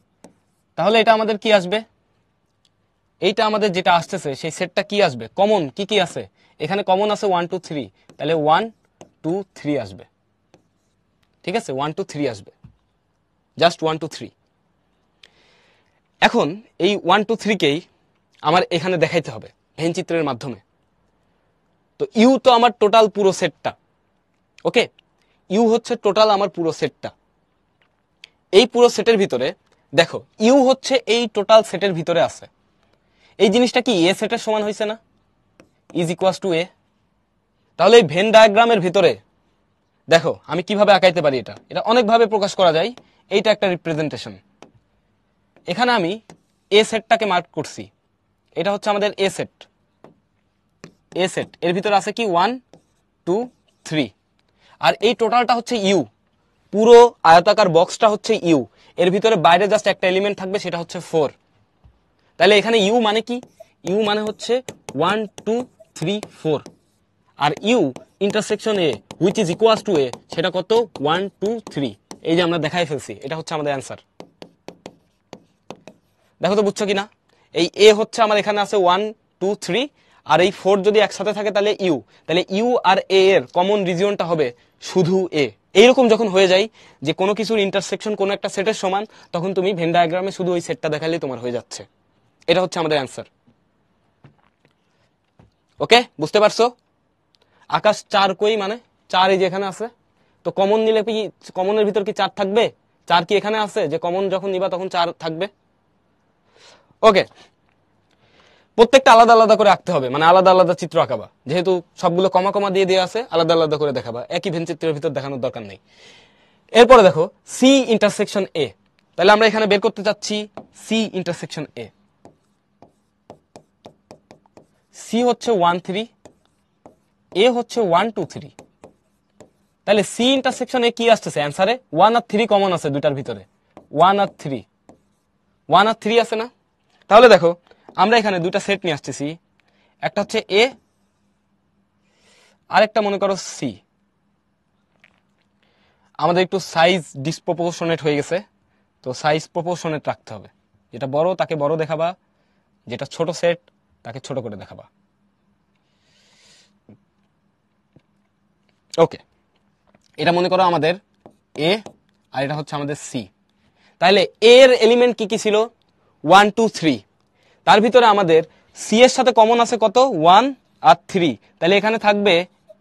তাহলে এটা আমাদের কি আসবে, এইটা আমাদের যেটা আসতেছে সেই সেটটা কি আসবে, কমন কি কি আছে এখানে, কমন আছে 1 2 3, তাহলে 1 2 3 আসবে। ঠিক আছে, 1 2 3 আসবে, জাস্ট 1 2 3। এখন এই 1 2 3 কেই আমার এখানে দেখাইতে হবে ভেন চিত্রের মাধ্যমে। তো ইউ তো আমার টোটাল পুরো সেটটা, ওকে, ইউ হচ্ছে টোটাল আমার পুরো সেটটা। এই পুরো সেটের ভিতরে দেখো ইউ হচ্ছে এই টোটাল সেটের ভিতরে আছে। এই জিনিসটা কি এ সেটের সমান হয়েছে না, ইজ ইকুয়ালস টু এ। তাহলে এই ভেন ডায়াগ্রামের ভিতরে দেখো আমি কিভাবে আঁকাইতে পারি, এটা এটা অনেকভাবে প্রকাশ করা যায়। এইটা একটা রিপ্রেজেন্টেশন। এখানে আমি এ সেটটাকে মার্ক করছি, এটা হচ্ছে আমাদের এ সেট। এ সেট এর ভিতরে আছে কি 1 2 3, আর এই টোটালটা হচ্ছে ইউ, পুরো আয়তাকার বক্সটা হচ্ছে ইউ। এর ভিতরে বাইরে জাস্ট একটা এলিমেন্ট থাকবে, সেটা হচ্ছে 4। তাহলে এখানে ইউ মানে কি, ইউ মানে হচ্ছে 1 2 3 4, আর U intersection A which is equals to A, সেটা কত, 1 2 3। এই যে আমরা দেখাই ফেলছি, এটা হচ্ছে আমাদের অ্যান্সার। দেখো তো বুঝছো কিনা, এই এ হচ্ছে আমার এখানে আছে 1 2 3, আর এই 4 যদি একসাথে থাকে তাহলে ইউ, তাহলে ইউ আর এ এর কমন রিজিয়নটা হবে শুধু এ। এইরকম যখন হয়ে যায় যে কোনো কিছুর ইন্টারসেকশন কোনো একটা সেটের সমান, তখন তুমি ভেন ডায়াগ্রামে শুধু ওই সেটটা দেখালেই তোমার হয়ে যাচ্ছে। এটা হচ্ছে আমাদের অ্যান্সার। ওকে, বুঝতে পারছো? আকাশ 4 কই, মানে 4 এই যে এখানে আছে, তো কমন নিলে কি কমনের ভিতর কি 4 থাকবে? 4 কি এখানে আছে যে কমন যখন নিবা তখন 4 থাকবে? ওকে, প্রত্যেকটা আলাদা আলাদা করে আঁকতে হবে, মানে আলাদা আলাদা চিত্র আঁকাবা, যেহেতু সবগুলো কমা কমা দিয়ে দিয়ে আছে, আলাদা আলাদা করে দেখাবা, একই ভেন চিত্রের ভিতর দেখানোর দরকার নেই। এরপরে দেখো সি ইন্টারসেকশন এ। তাহলে আমরা এখানে বের করতে চাচ্ছি সি ইন্টারসেকশন এ। সি হচ্ছে 1 3, এ হচ্ছে 1 2 3। তাহলে সি ইন্টারসেকশন এ কি আসতেছে অ্যান্সারে, 1 আর 3 কমন আছে দুইটার ভিতরে, 1 আর 3, 1 আর 3 আছে না? তাহলে দেখো আমরা এখানে দুইটা সেট নিয়ে আসতেছি, একটা হচ্ছে এ, আরেকটা মনে করো সি। আমাদের একটু সাইজ ডিসপ্রপোর্শনেট হয়ে গেছে, তো সাইজ প্রপোর্শনেট রাখতে হবে। যেটা বড় তাকে বড় দেখাবা, যেটা ছোট সেট তাকে ছোট করে দেখাবা। ওকে, এটা মনে করো আমাদের এ, আর এটা হচ্ছে আমাদের সি। তাহলে এর এলিমেন্ট কি কি ছিল, 1 2 3। তার ভিতরে আমাদের সি এর সাথে কমন আছে কত, 1 আর 3। তাহলে এখানে থাকবে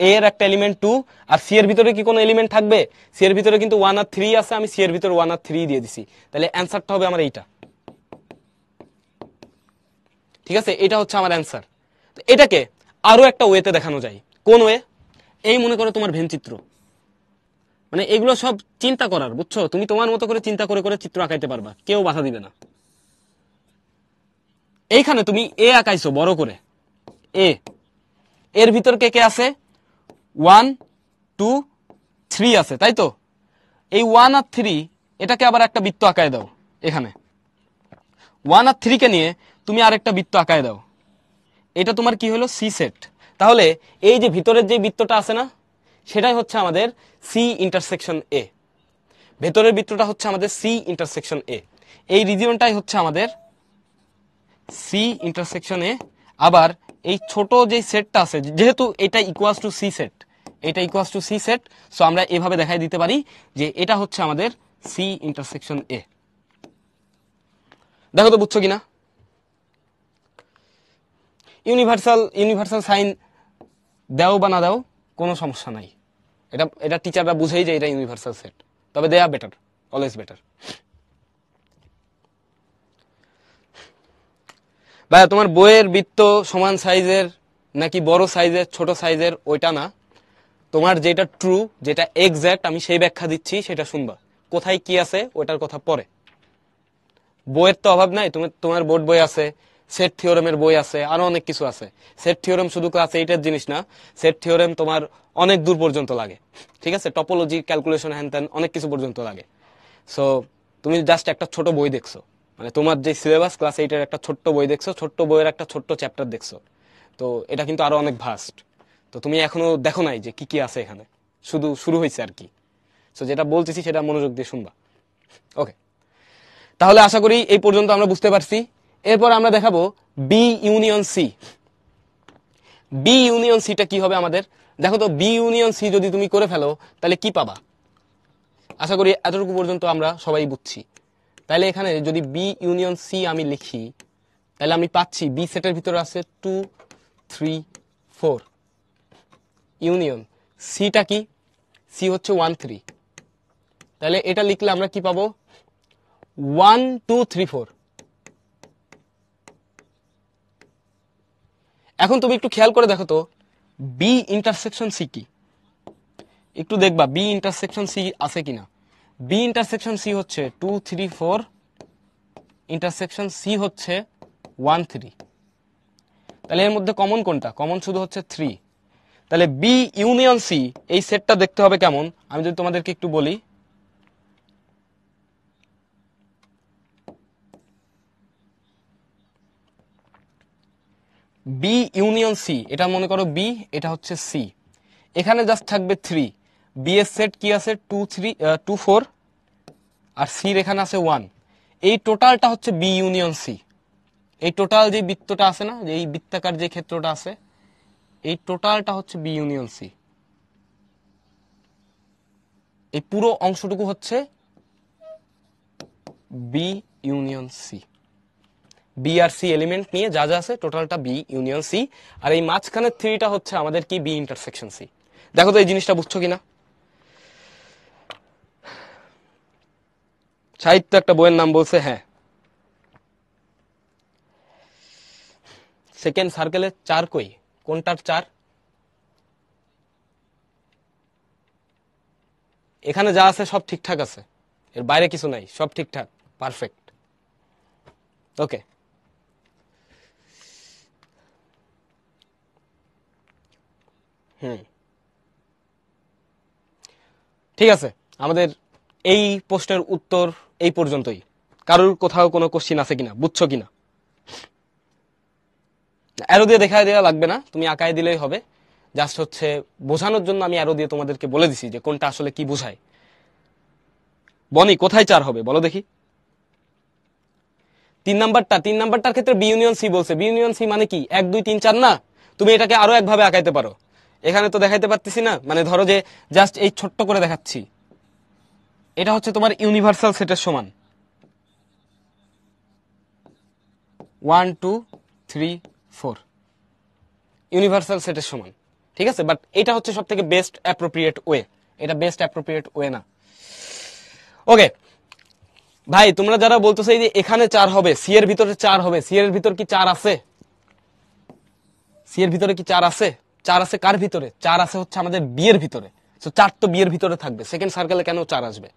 এ এর একটা এলিমেন্ট 2, আর সি এর ভিতরে কি কোনো এলিমেন্ট থাকবে? সি এর ভিতরে কিন্তু 1 আর 3 আছে, আমি সি এর ভিতরে 1 আর 3 দিয়ে দিছি। তাহলে অ্যান্সারটা হবে আমার এইটা। ঠিক আছে, এটা হচ্ছে আমার অ্যান্সার। এটাকে আরো একটা ওয়েতে দেখানো যায়। কোন ওয়ে? এই মনে করো তোমার ভেন চিত্র, মানে এগুলো সব চিন্তা করার, বুঝছো? তুমি তোমার মতো করে চিন্তা করে করে চিত্র আঁকাইতে পারবা, কেউ বাধা দিবে না। এইখানে তুমি এ আঁকাইছো বড় করে, এ এর ভিতর কে কে আছে, 1 2 3 আছে, তাই তো? এই 1 আর 3 এটাকে আবার একটা বৃত্ত আঁকায় দাও। এখানে 1 আর 3 কে নিয়ে তুমি আরেকটা বৃত্ত আঁকায় দাও। এটা তোমার কি হলো, সি সেট। তাহলে এই যে ভিতরের যে বৃত্তটা আছে না, সেটাই হচ্ছে আমাদের সি ইন্টারসেকশন এ। ভেতরের বৃত্তটা হচ্ছে আমাদের সি ইন্টারসেকশন এ। এই রিজিয়নটাই হচ্ছে আমাদের সি ইন্টারসেকশন এ। আবার এই ছোট যে সেটটা আছে, যেহেতু এটা ইকুয়ালস টু সি সেট, এটা equals to C set, so আমরা এভাবে দেখাই দিতে পারি যে এটা হচ্ছে আমাদের সি ইন্টারসেকশন এ। দেখো তো বুঝছো কিনা? ইউনিভার্সাল সাইন দাও বা না দাও কোনো সমস্যা নাই, এটা এটা টিচাররা বুঝেই যে এটা ইউনিভার্সাল সেট, তবে দেয়া বেটার, অলওয়েজ বেটার। ভাইয়া তোমার বইয়ের বৃত্ত সমান সাইজের নাকি বড় সাইজের ছোট সাইজের ওইটা না, তোমার যেটা ট্রু, যেটা এক্সাক্ট আমি সেই ব্যাখ্যা দিচ্ছি সেটা শুনবা। কোথায় কি আছে ওটার কথা পরে। বইয়ের তো অভাব নাই, তোমার বোর্ড বই আছে, সেট থিওরেমের বই আছে, আরো অনেক কিছু আছে। সেট থিওরেম শুধু ক্লাস 8 জিনিস না, সেট থিওরেম তোমার অনেক দূর পর্যন্ত লাগে, ঠিক আছে? টপোলজি, ক্যালকুলেশন, হ্যান ত্যান অনেক কিছু পর্যন্ত লাগে। সো তুমি জাস্ট একটা ছোট বই দেখছো, মানে তোমার যে সিলেবাস ক্লাস 8 একটা ছোট্ট বই দেখছো, ছোট্ট বইয়ের একটা ছোট্ট চ্যাপ্টার দেখছো। তো এটা কিন্তু আরো অনেক ভাস্ট। তো তুমি এখনো দেখো নাই যে কি কি আছে এখানে, শুধু শুরু হয়েছে আর কি। সো যেটা বলতেছি সেটা মনোযোগ দিয়ে শুনবা। ওকে, তাহলে আশা করি এই পর্যন্ত আমরা বুঝতে পারছি। এরপর আমরা দেখাবো B union C. B union সিটা কি হবে আমাদের? দেখো তো, বি ইউনিয়ন সি যদি তুমি করে ফেলো তাহলে কি পাবা? আশা করি এতটুকু পর্যন্ত আমরা সবাই বুঝছি। তাহলে এখানে যদি বি ইউনিয়ন সি আমি লিখি, তাহলে আমি পাচ্ছি বি সেটের ভিতরে আছে 2, 3, 4 ইউনিয়ন সিটা কি? সি হচ্ছে 1, 3। তাহলে এটা লিখলে আমরা কি পাবো? 1, 2, 3, 4। এখন তুমি একটু খেয়াল করে দেখো তো, বি ইন্টারসেকশন সি কি, একটু দেখবা বি ইন্টারসেকশন সি আছে কিনা। বি ইন্টারসেকশন সি হচ্ছে 2, 3, 4, ইন্টারসেকশন সি হচ্ছে 1, 3। তাহলে এর মধ্যে কমন কোনটা? কমন শুধু হচ্ছে 3। তাহলে বি ইউনিয়ন সি এই সেটটা দেখতে হবে কেমন, আমি যদি তোমাদেরকে একটু বলি। বি ইউনিয়ন সি, এটা মনে করো বি, এটা হচ্ছে সি, এখানে জাস্ট থাকবে 3। বি এর সেট কি আছে? 2, 3, 2, 4, আর সির এখানে আছে 1। এই টোটালটা হচ্ছে বি ইউনিয়ন সি। এই টোটাল যে বৃত্তটা আছে না, যে এই বৃত্তাকার যে ক্ষেত্রটা আছে, এই টোটালটা হচ্ছে বি ইউনিয়ন সি। এই পুরো অংশটুকু হচ্ছে বি ইউনিয়ন সি। বি আর সি এলিমেন্ট নিয়ে যা যা আছে টোটালটা বি ইউনিয়ন সি। আর এই মাঝখানের 3টা হচ্ছে আমাদের কি? B intersection C. দেখো তো এই জিনিসটা বুঝছো কিনা। সাহিত্য একটা বইয়ের নাম বলছে, হ্যাঁ, সেকেন্ড সার্কেলের 4 কই? কোনটার 4? এখানে যা আছে সব ঠিকঠাক আছে, এর বাইরে কিছু নাই, সব ঠিকঠাক, পারফেক্ট। ওকে, ঠিক আছে। আমাদের এই প্রশ্নের উত্তর এই পর্যন্তই। কারোর কোথাও কোনো কোশ্চিন আছে কিনা, বুঝছো কিনা? অ্যারো দিয়ে দেখায় দেওয়া লাগবে না, তুমি আঁকায় দিলেই হবে। জাস্ট হচ্ছে বোঝানোর জন্য আমি অ্যারো দিয়ে তোমাদেরকে বলে দিছি যে কোনটা আসলে কি বোঝায়। বনি, কোথায় 4 হবে বলো দেখি? 3 নাম্বারটার ক্ষেত্রে বি ইউনিয়ন সি বলছে। বি ইউনিয়ন সি মানে কি? 1, 2, 3, 4 না? তুমি এটাকে আরো একভাবে আঁকাইতে পারো। এখানে তো দেখাইতে পারতেছি না, মানে ধরো যে জাস্ট এই ছোট্ট করে দেখাচ্ছি। এটা হচ্ছে তোমার ইউনিভার্সাল সেটের সমান 1, 2, 3, 4, ইউনিভার্সাল সেটের সমান, ঠিক আছে? বাট এটা হচ্ছে সব থেকে বেস্ট অ্যাপ্রোপ্রিয়েট ওয়ে, এটা বেস্ট অ্যাপ্রোপ্রিয়েট ওয়ে না। ওকে ভাই, তোমরা যারা বলতেছো এই যে এখানে 4 হবে, সি এর ভিতরে 4 হবে, সি এর ভিতর কি 4 আছে? সি এর ভিতরে কি 4 আছে? 4 আছে কার ভিতরে? 4 আছে হচ্ছে আমাদের বি এর ভিতরে। তো 4 তো বি এর ভিতরে থাকবে, সেকেন্ড সার্কেলে কেন 4 আসবে?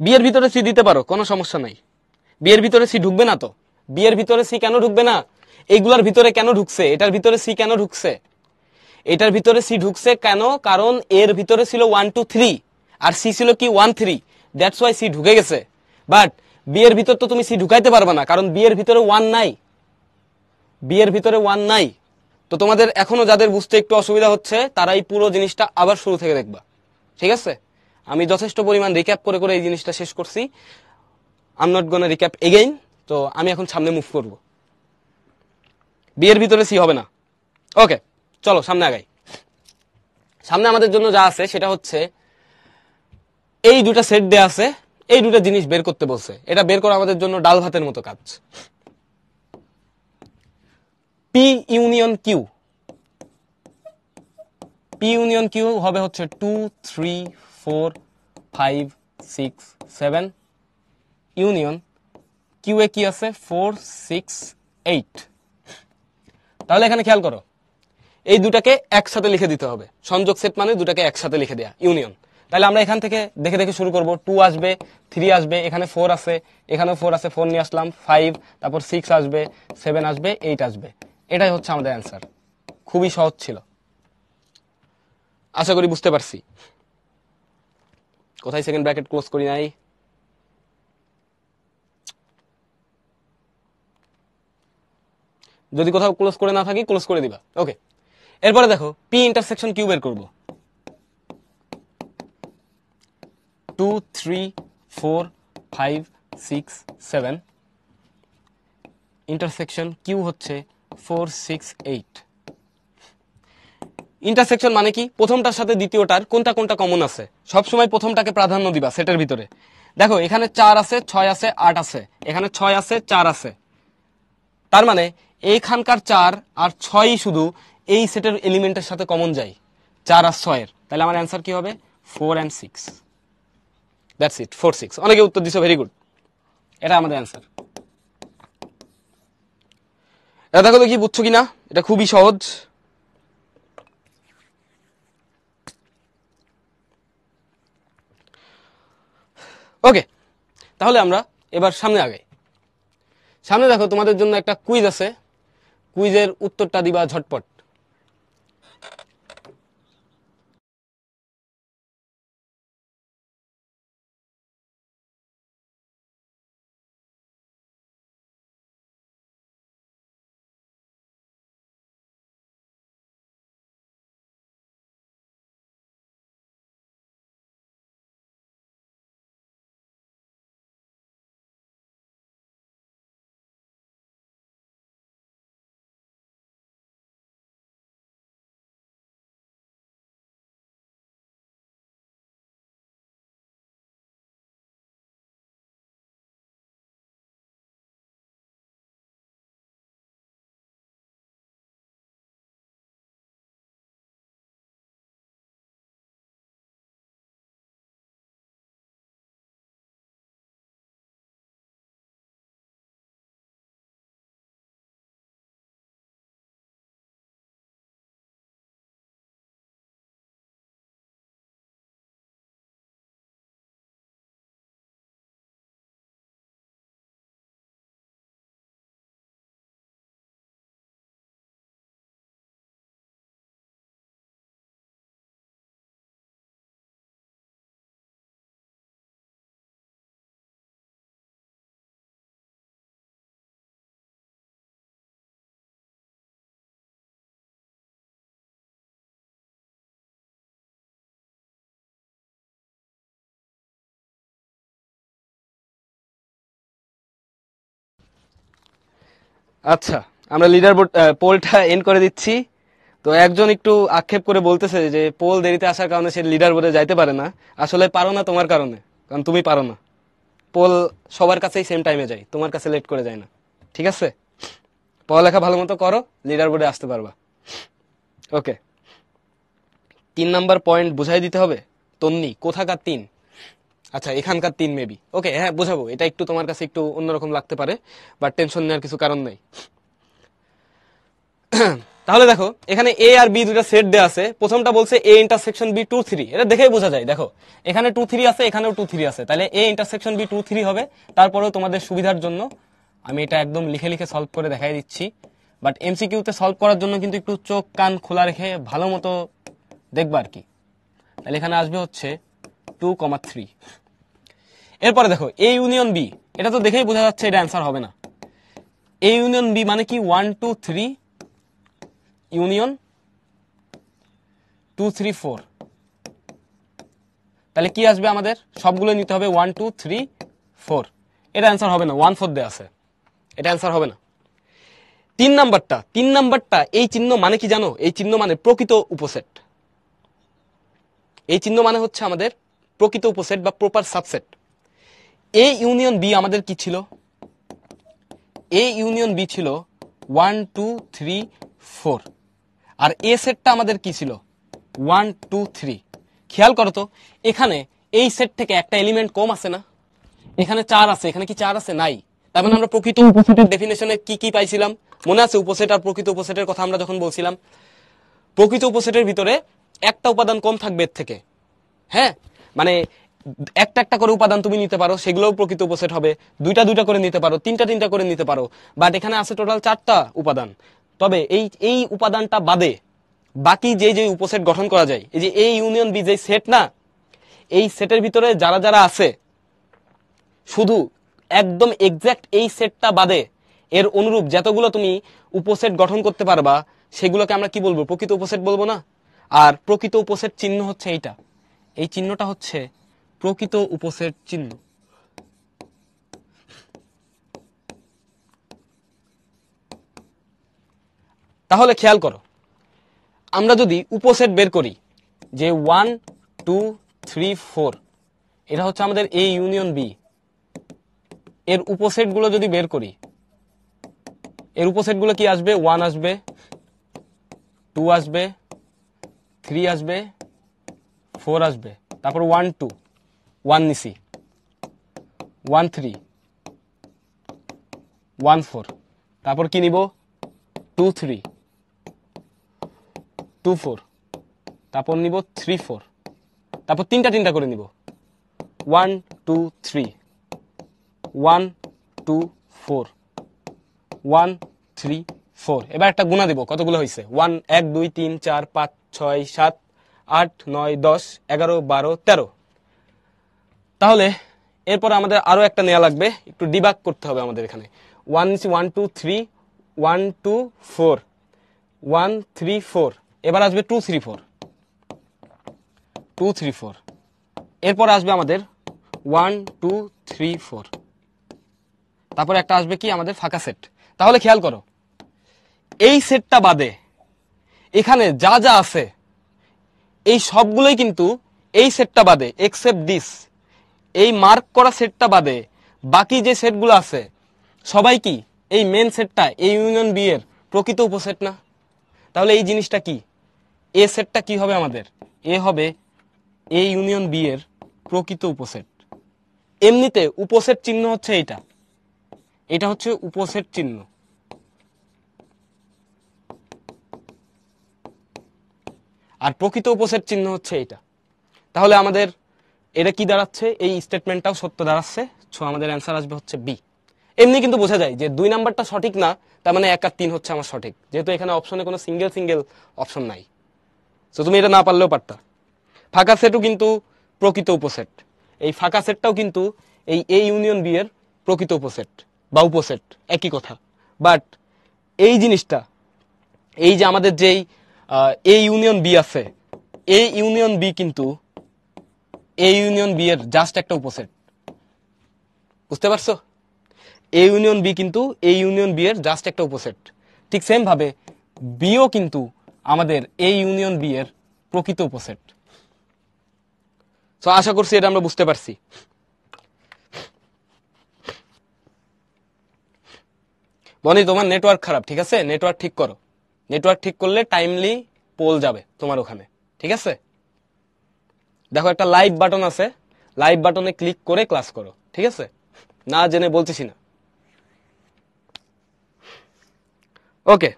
বি এর ভিতরে সি দিতে পারো, কোনো সমস্যা নাই। বি এর ভিতরে সি ঢুকবে না তো? বি এর ভিতরে সি কেন ঢুকবে না? এইগুলার ভিতরে কেন ঢুকছে? এটার ভিতরে সি কেন ঢুকছে? এটার ভিতরে সি ঢুকছে কেন? কারণ এর ভিতরে ছিল 1, 2, 3 আর সি ছিল কি 1, 3, দ্যাটস ওয়াই সি ঢুকে গেছে। বাট বি এর ভিতর তো তুমি সি ঢুকাইতে পারবে না, কারণ বি এর ভিতরে 1 নাই। বি এর ভিতরে 1 নাই। তো তোমাদের এখনো যাদের বুঝতে একটু অসুবিধা হচ্ছে তারা এই পুরো জিনিসটা আবার শুরু থেকে দেখবা, ঠিক আছে? আমি যথেষ্ট পরিমাণ রিক্যাপ করে করে এই জিনিসটা শেষ করছি। I am not gonna recap again. তো আমি এখন সামনে মুভ করব। বি এর ভিতরে সি হবে না। ওকে, চলো সামনে আগাই। সামনে আমাদের জন্য যা আছে সেটা হচ্ছে এই দুটা সেট দেয়া আছে, এই দুটা জিনিস বের করতে বলছে। এটা বের করা আমাদের জন্য ডাল ভাতের মতো কাজ। P union Q, P union Q হবে হচ্ছে 2, 3, 4 5 6 7 ইউনিয়ন কিউ এ কি আছে 4 6 8। তাহলে এখানে খেয়াল করো, এই দুটাকে একসাথে লিখে দিতে হবে। সংযোগ সেট মানে দুটাকে একসাথে লিখে দেয়া, ইউনিয়ন। তাহলে আমরা এখান থেকে দেখে দেখে শুরু করব। 2 আসবে, 3 আসবে, এখানে 4 আছে, এখানেও 4 আছে, 4 নিয়ে আসলাম, 5, তারপর 6 আসবে, 7 আসবে, 8 আসবে। এটাই হচ্ছে আমাদের অ্যান্সার। খুবই সহজ ছিল, আশা করি বুঝতে পারছি। কোথায় সেকেন্ড ব্র্যাকেট ক্লোজ করি নাই? যদি কোথাও ক্লোজ করে না থাকি ক্লোজ করে দিবা। ওকে, এরপরে দেখো পি ইন্টারসেকশন কিউ বের করবো। 2 3 4 5 6 7 ইন্টারসেকশন কিউ হচ্ছে 4 6 8। ইন্টারসেকশন মানে কি? প্রথমটার সাথে দ্বিতীয়টার কোনটা কোনটা কমন আছে, সবসময় প্রথমটাকে প্রাধান্য দিবা সেটের ভিতরে। দেখো এখানে 4 আছে, 6 আছে, 8 আছে, এখানে 6 আছে, 4 আছে। তার মানে এইখানকার 4 আর 6ই শুধু এই সেটের এলিমেন্টের সাথে কমন যায়, 4 আর 6 এর। তাহলে আমার অ্যান্সার কি হবে? 4 and 6। That's it, 4 6। অনেকে উত্তর দিছো, ভেরি গুড। এটা আমাদের অ্যান্সার। এটা দেখো তো কি বুঝছো কিনা, এটা খুবই সহজ। ওকে, তাহলে আমরা এবার সামনে আগাই। সামনে দেখো তোমাদের জন্য একটা কুইজ আছে, কুইজের উত্তরটা দিবা ঝটপট। আচ্ছা, আমরা লিডার বোর্ড পোলটা এন্ড করে দিচ্ছি। তো একজন একটু আক্ষেপ করে বলতেছে যে পোল দেরিতে আসার কারণে সে লিডার বোর্ডে যাইতে পারে না। আসলে পারো না তোমার কারণে, কারণ তুমি পারো না। পোল সবার কাছেই সেম টাইমে যায়, তোমার কাছে লেট করে যায় না। ঠিক আছে, পড়ালেখা ভালো মতো করো, লিডার বোর্ডে আসতে পারবা। ওকে, 3 নাম্বার পয়েন্ট বুঝাই দিতে হবে। তন্নি, কোথাকার 3? আচ্ছা, এখানকার 3 মেবি। ওকে, হ্যাঁ বুঝাবো। এটা একটু তোমার কাছে একটু অন্যরকম লাগতে পারে, বাট টেনশন নেওয়ার কিছু কারণ নেই। তাহলে দেখো এখানে এ আর বি দুটা সেট দেয়া আছে। প্রথমটা বলছে এ ইন্টারসেকশন বি 2 3। এটা দেখেই বোঝা যায়। দেখো এখানে 2 3 আছে, এখানেও 2 3 আছে, তাহলে এ ইন্টারসেকশন বি 2 3 হবে। তারপরেও তোমাদের সুবিধার জন্য আমি এটা একদম লিখে লিখে সলভ করে দেখাই দিচ্ছি। বাট এমসিকিউতে সলভ করার জন্য কিন্তু একটু চোখ কান খোলা রেখে ভালো মতো দেখবা আর কি। তাহলে এখানে আসবে হচ্ছে 2, 3। এরপরে দেখো এ ইউনিয়ন বি, এটা তো দেখেই বোঝা যাচ্ছে এটা অ্যান্সার হবে না। এ ইউনিয়ন বি মানে কি 1 2 3 ইউনিয়ন 2 3 4। তাহলে কি আসবে আমাদের? সবগুলো নিতে হবে 1 2 3 4। এটা অ্যান্সার হবে না, 1 4 দেয়া আছে, এটা অ্যান্সার হবে না। 3 নাম্বারটা এই চিহ্ন মানে কি জানো? এই চিহ্ন মানে প্রকৃত উপসেট। এই চিহ্ন মানে হচ্ছে আমাদের প্রকৃত উপসেট বা proper subset. A union B আমাদের কি ছিল? এ ইউনিয়ন বি ছিল 1 2 3 4। আর এ সেটটা আমাদের কি ছিল? 1 2 3। খেয়াল করো তো, এখানে এই সেট থেকে একটা এলিমেন্ট কম আছে না? এখানে 4 আছে, এখানে কি 4 আছে? নাই। তার মানে আমরা প্রকৃত উপসেটের ডেফিনেশনে কি কি পাইছিলাম? মনে আছে উপসেট আর প্রকৃত উপসেটের কথা আমরা যখন বলছিলাম? প্রকৃত উপসেটের ভিতরে একটা উপাদান কম থাকবে এর থেকে। হ্যাঁ, মানে একটা একটা করে উপাদান তুমি নিতে পারো, সেগুলোও প্রকৃত উপসেট হবে। দুইটা দুইটা করে নিতে পারো, তিনটা তিনটা করে নিতে পারো, বাট এখানে আছে টোটাল 4টা উপাদান। তবে এই এই উপাদানটা বাদে বাকি যে যে উপসেট গঠন করা যায়, এই যে এ ইউনিয়ন বি যে সেট না, এই সেটের ভিতরে যারা যারা আছে, শুধু একদম এক্সাক্ট এই সেটটা বাদে এর অনুরূপ যতগুলো তুমি উপসেট গঠন করতে পারবা, সেগুলোকে আমরা কি বলবো? প্রকৃত উপসেট বলবো না? আর প্রকৃত উপসেট চিহ্ন হচ্ছে এইটা, এই চিহ্নটা হচ্ছে প্রকৃত উপসেট চিহ্ন। তাহলে খেয়াল করো, আমরা যদি উপসেট বের করি যে 1 2 3 4, এটা হচ্ছে আমাদের এ ইউনিয়ন বি, এর উপসেট গুলো যদি বের করি, এর উপসেট গুলো কি আসবে? 1 আসবে, 2 আসবে, 3 আসবে, 4 আসবে, তারপর 1 2, 1 নিছি, 1 3, 1 4, তারপর কি নিব? 2 3, 2 4, তারপর নিব 3 4, তারপর তিনটা তিনটা করে নিব, 1 2 3, 1 2 4, 1 3 4। এবার একটা গুণা দিব, কতগুলো হয়েছে? 1 1 2 3 4 5 6 7 8 9 10 11 12 13। তাহলে এরপর আমাদের আরো একটা নেওয়া লাগবে, একটু ডিবাগ করতে হবে আমাদের এখানে। 1 1 2 3, 1 2 4, 1 3 4, এবার আসবে 2 3 4, 2 3 4, এরপর আসবে আমাদের 1 2 3 4, তারপর একটা আসবে কি আমাদের ফাঁকা সেট। তাহলে খেয়াল করো, এই সেটটা বাদে এখানে যা যা আছে এই সবগুলোই কিন্তু এই সেটটা বাদে, এক্সেপ্ট দিস, এই মার্ক করা সেটটা বাদে বাকি যে সেটগুলো আছে সবাই কি এই মেন সেটটা এ ইউনিয়ন বি এর প্রকৃত উপসেট না? তাহলে এই জিনিসটা কি? এ সেটটা কি হবে আমাদের? এ হবে এ ইউনিয়ন বি এর প্রকৃত উপসেট। এমনিতে উপসেট চিহ্ন হচ্ছে এইটা, এটা হচ্ছে উপসেট চিহ্ন। আর প্রকৃত উপসেট চিহ্ন হচ্ছে এইটা। তাহলে আমাদের এটা কি দাঁড়াচ্ছে? এই স্টেটমেন্টটাও সত্য দাঁড়াচ্ছে। সো আমাদের অ্যান্সার আসবে হচ্ছে বি। এমনি কিন্তু বোঝা যায় যে 2 নাম্বারটা সঠিক না, তার মানে 1 আর 3 হচ্ছে আমার সঠিক, যেহেতু এখানে অপশনে কোনো সিঙ্গেল অপশন নাই। তো তুমি এটা না পারলেও পারতা। ফাঁকা সেটও কিন্তু প্রকৃত উপসেট, এই ফাঁকা সেটটাও কিন্তু এই এ ইউনিয়ন বি এর প্রকৃত উপসেট বা উপসেট, একই কথা। বাট এই জিনিসটা, এই যে আমাদের যেই এ ইউনিয়ন বি আছে, এ ইউনিয়ন বি কিন্তু এ ইউনিয়ন বি এর জাস্ট একটা উপসেট। বুঝতে পারছো? এ ইউনিয়ন বি কিন্তু এ ইউনিয়ন বি এর জাস্ট একটা উপসেট। ঠিক সেম ভাবে বিও কিন্তু আমাদের এ ইউনিয়ন বি এর প্রকৃত উপসেট। তো আশা করছি এটা আমরা বুঝতে পারছি। বনি, তোমার নেটওয়ার্ক খারাপ, ঠিক আছে? নেটওয়ার্ক ঠিক করো। নেটওয়ার্ক ঠিক করলে টাইমলি পোল যাবে তোমার ওখানে, ঠিক আছে? দেখো একটা লাইভ বাটন আছে, লাইভ বাটনে ক্লিক করে ক্লাস করো, ঠিক আছে? না জেনে বলতেছি না। ওকে,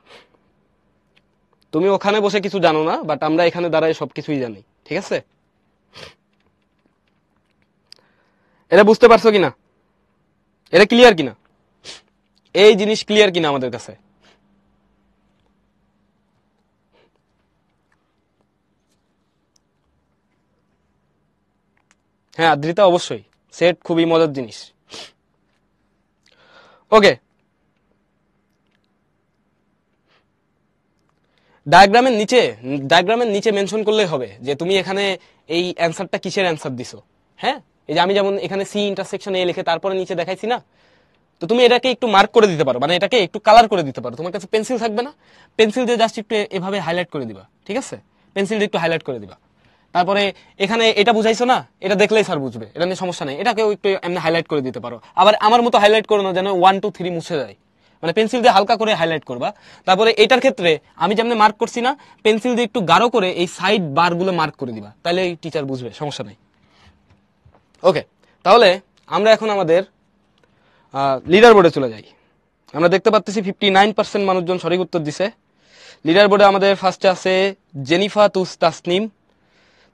তুমি ওখানে বসে কিছু জানো না, বাট আমরা এখানে দাঁড়ায় সবকিছুই জানি, ঠিক আছে? এটা বুঝতে পারছো কিনা? এটা ক্লিয়ার কিনা? এই জিনিস ক্লিয়ার কিনা আমাদের কাছে? হ্যাঁ আদ্রিতা, অবশ্যই সেট খুবই মজার জিনিস। ওকে, ডায়াগ্রামের নিচে মেনশন করলেই হবে যে তুমি এখানে এই অ্যান্সারটা কিসের অ্যান্সার দিছো। হ্যাঁ, এই যে আমি যেমন এখানে সি ইন্টারসেকশন এ লিখে তারপরে নিচে দেখাইছি না, তো তুমি এটাকে একটু মার্ক করে দিতে পারো, মানে এটাকে একটু কালার করে দিতে পারো। তোমার কাছে পেন্সিল থাকবে না, পেন্সিল দিয়ে জাস্ট একটু এভাবে হাইলাইট করে দিবা, ঠিক আছে? পেন্সিল দিয়ে একটু হাইলাইট করে দিবা। তারপরে এখানে এটা বুঝাইছো না, এটা দেখলেই স্যার বুঝবে, এটা নিয়ে সমস্যা নেই, এটাকেও একটু এমনি হাইলাইট করে দিতে পারো। আবার আমার মতো হাইলাইট করো না যেন 1 2 3 মুছে যায়, মানে পেন্সিল দিয়ে হালকা করে হাইলাইট করবা। তারপরে এটার ক্ষেত্রে আমি যেমন মার্ক করছি না, পেন্সিল দিয়ে একটু গাঢ় করে এই সাইড বারগুলো মার্ক করে দিবা, তাহলে এই টিচার বুঝবে, সমস্যা নাই। ওকে, তাহলে আমরা এখন আমাদের লিডার বোর্ডে চলে যাই। আমরা দেখতে পাচ্ছি 59% মানুষজন সঠিক উত্তর দিছে। লিডার বোর্ডে আমাদের ফার্স্টে আছে জেনিফা তাসনিম,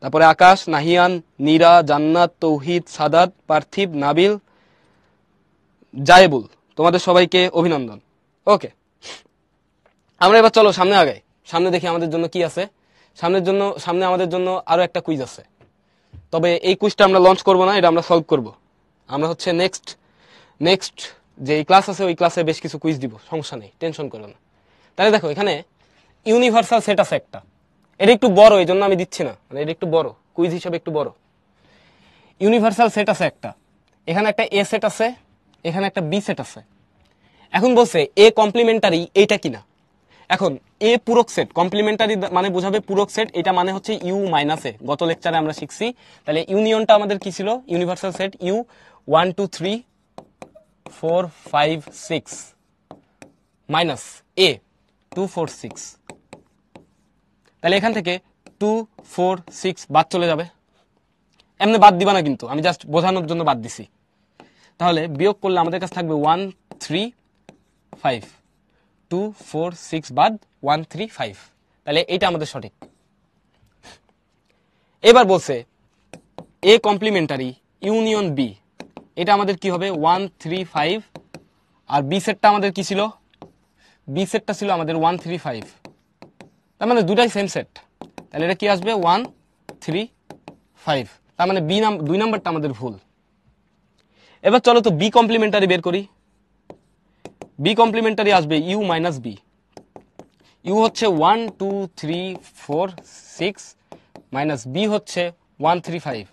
তারপরে আকাশ, নাহিয়ান, নীরা, জান্নাত, তৌহিদ, সাদাত, পার্থিব, নাবিল, জায়েবুল, তোমাদের সবাইকে অভিনন্দন। ওকে, আমরা এবার চলো সামনে আগাই। সামনে দেখি আমাদের জন্য কি আছে। সামনে আমাদের জন্য আরো একটা কুইজ আছে, তবে এই কুইজটা আমরা লঞ্চ করব না, এটা আমরা সলভ করব। আমরা হচ্ছে নেক্সট যে ক্লাস আছে ওই ক্লাসে বেশ কিছু কুইজ দিব, সমস্যা নেই, টেনশন করো না। তাহলে দেখো এখানে ইউনিভার্সাল সেট আছে একটা, এটা একটু বড়, এই জন্য আমি দিচ্ছি না, মানে এটা একটু বড়, কুইজ হিসাবে একটু বড়। ইউনিভার্সাল সেট আছে একটা, এখানে একটা এ সেট আছে, এখানে একটা বি সেট আছে। এখন বলছে এ কমপ্লিমেন্টারি, এইটা কিনা। এখন এ পূরক সেট, কমপ্লিমেন্টারি মানে বোঝাবে পূরক সেট, এটা মানে হচ্ছে ইউ মাইনাস এ, গত লেকচারে আমরা শিখছি। তাহলে ইউনিয়নটা আমাদের কি ছিল, universal set U 1 2 3 4 5 6 minus A 2 4 6। তাহলে এখান থেকে 2 4 6 বাদ চলে যাবে, এমনি বাদ দিবা না কিন্তু, আমি জাস্ট বোঝানোর জন্য বাদ দিছি। তাহলে বিয়োগ করলে আমাদের কাছে থাকবে 1 3 5, 2 4 6 বাদ 1 3 5, তাহলে এটা আমাদের সঠিক। এবার বলছে এ কমপ্লিমেন্টারি ইউনিয়ন বি, এটা আমাদের কি হবে 1 3 5, আর বি সেটটা আমাদের কি ছিল, বি সেটটা ছিল আমাদের 1 3 5, তার মানে দুটাই সেম সেট, তাহলে এটা কি আসবে 1 3 5, তার মানে বি দুই নাম্বারটা আমাদের ভুল। এবার চলো তো বি কমপ্লিমেন্টারি বের করি। বি কমপ্লিমেন্টারি আসবে ইউ মাইনাস বি, ইউ হচ্ছে 1 2 3 4 6 মাইনাস বি হচ্ছে 1 3 5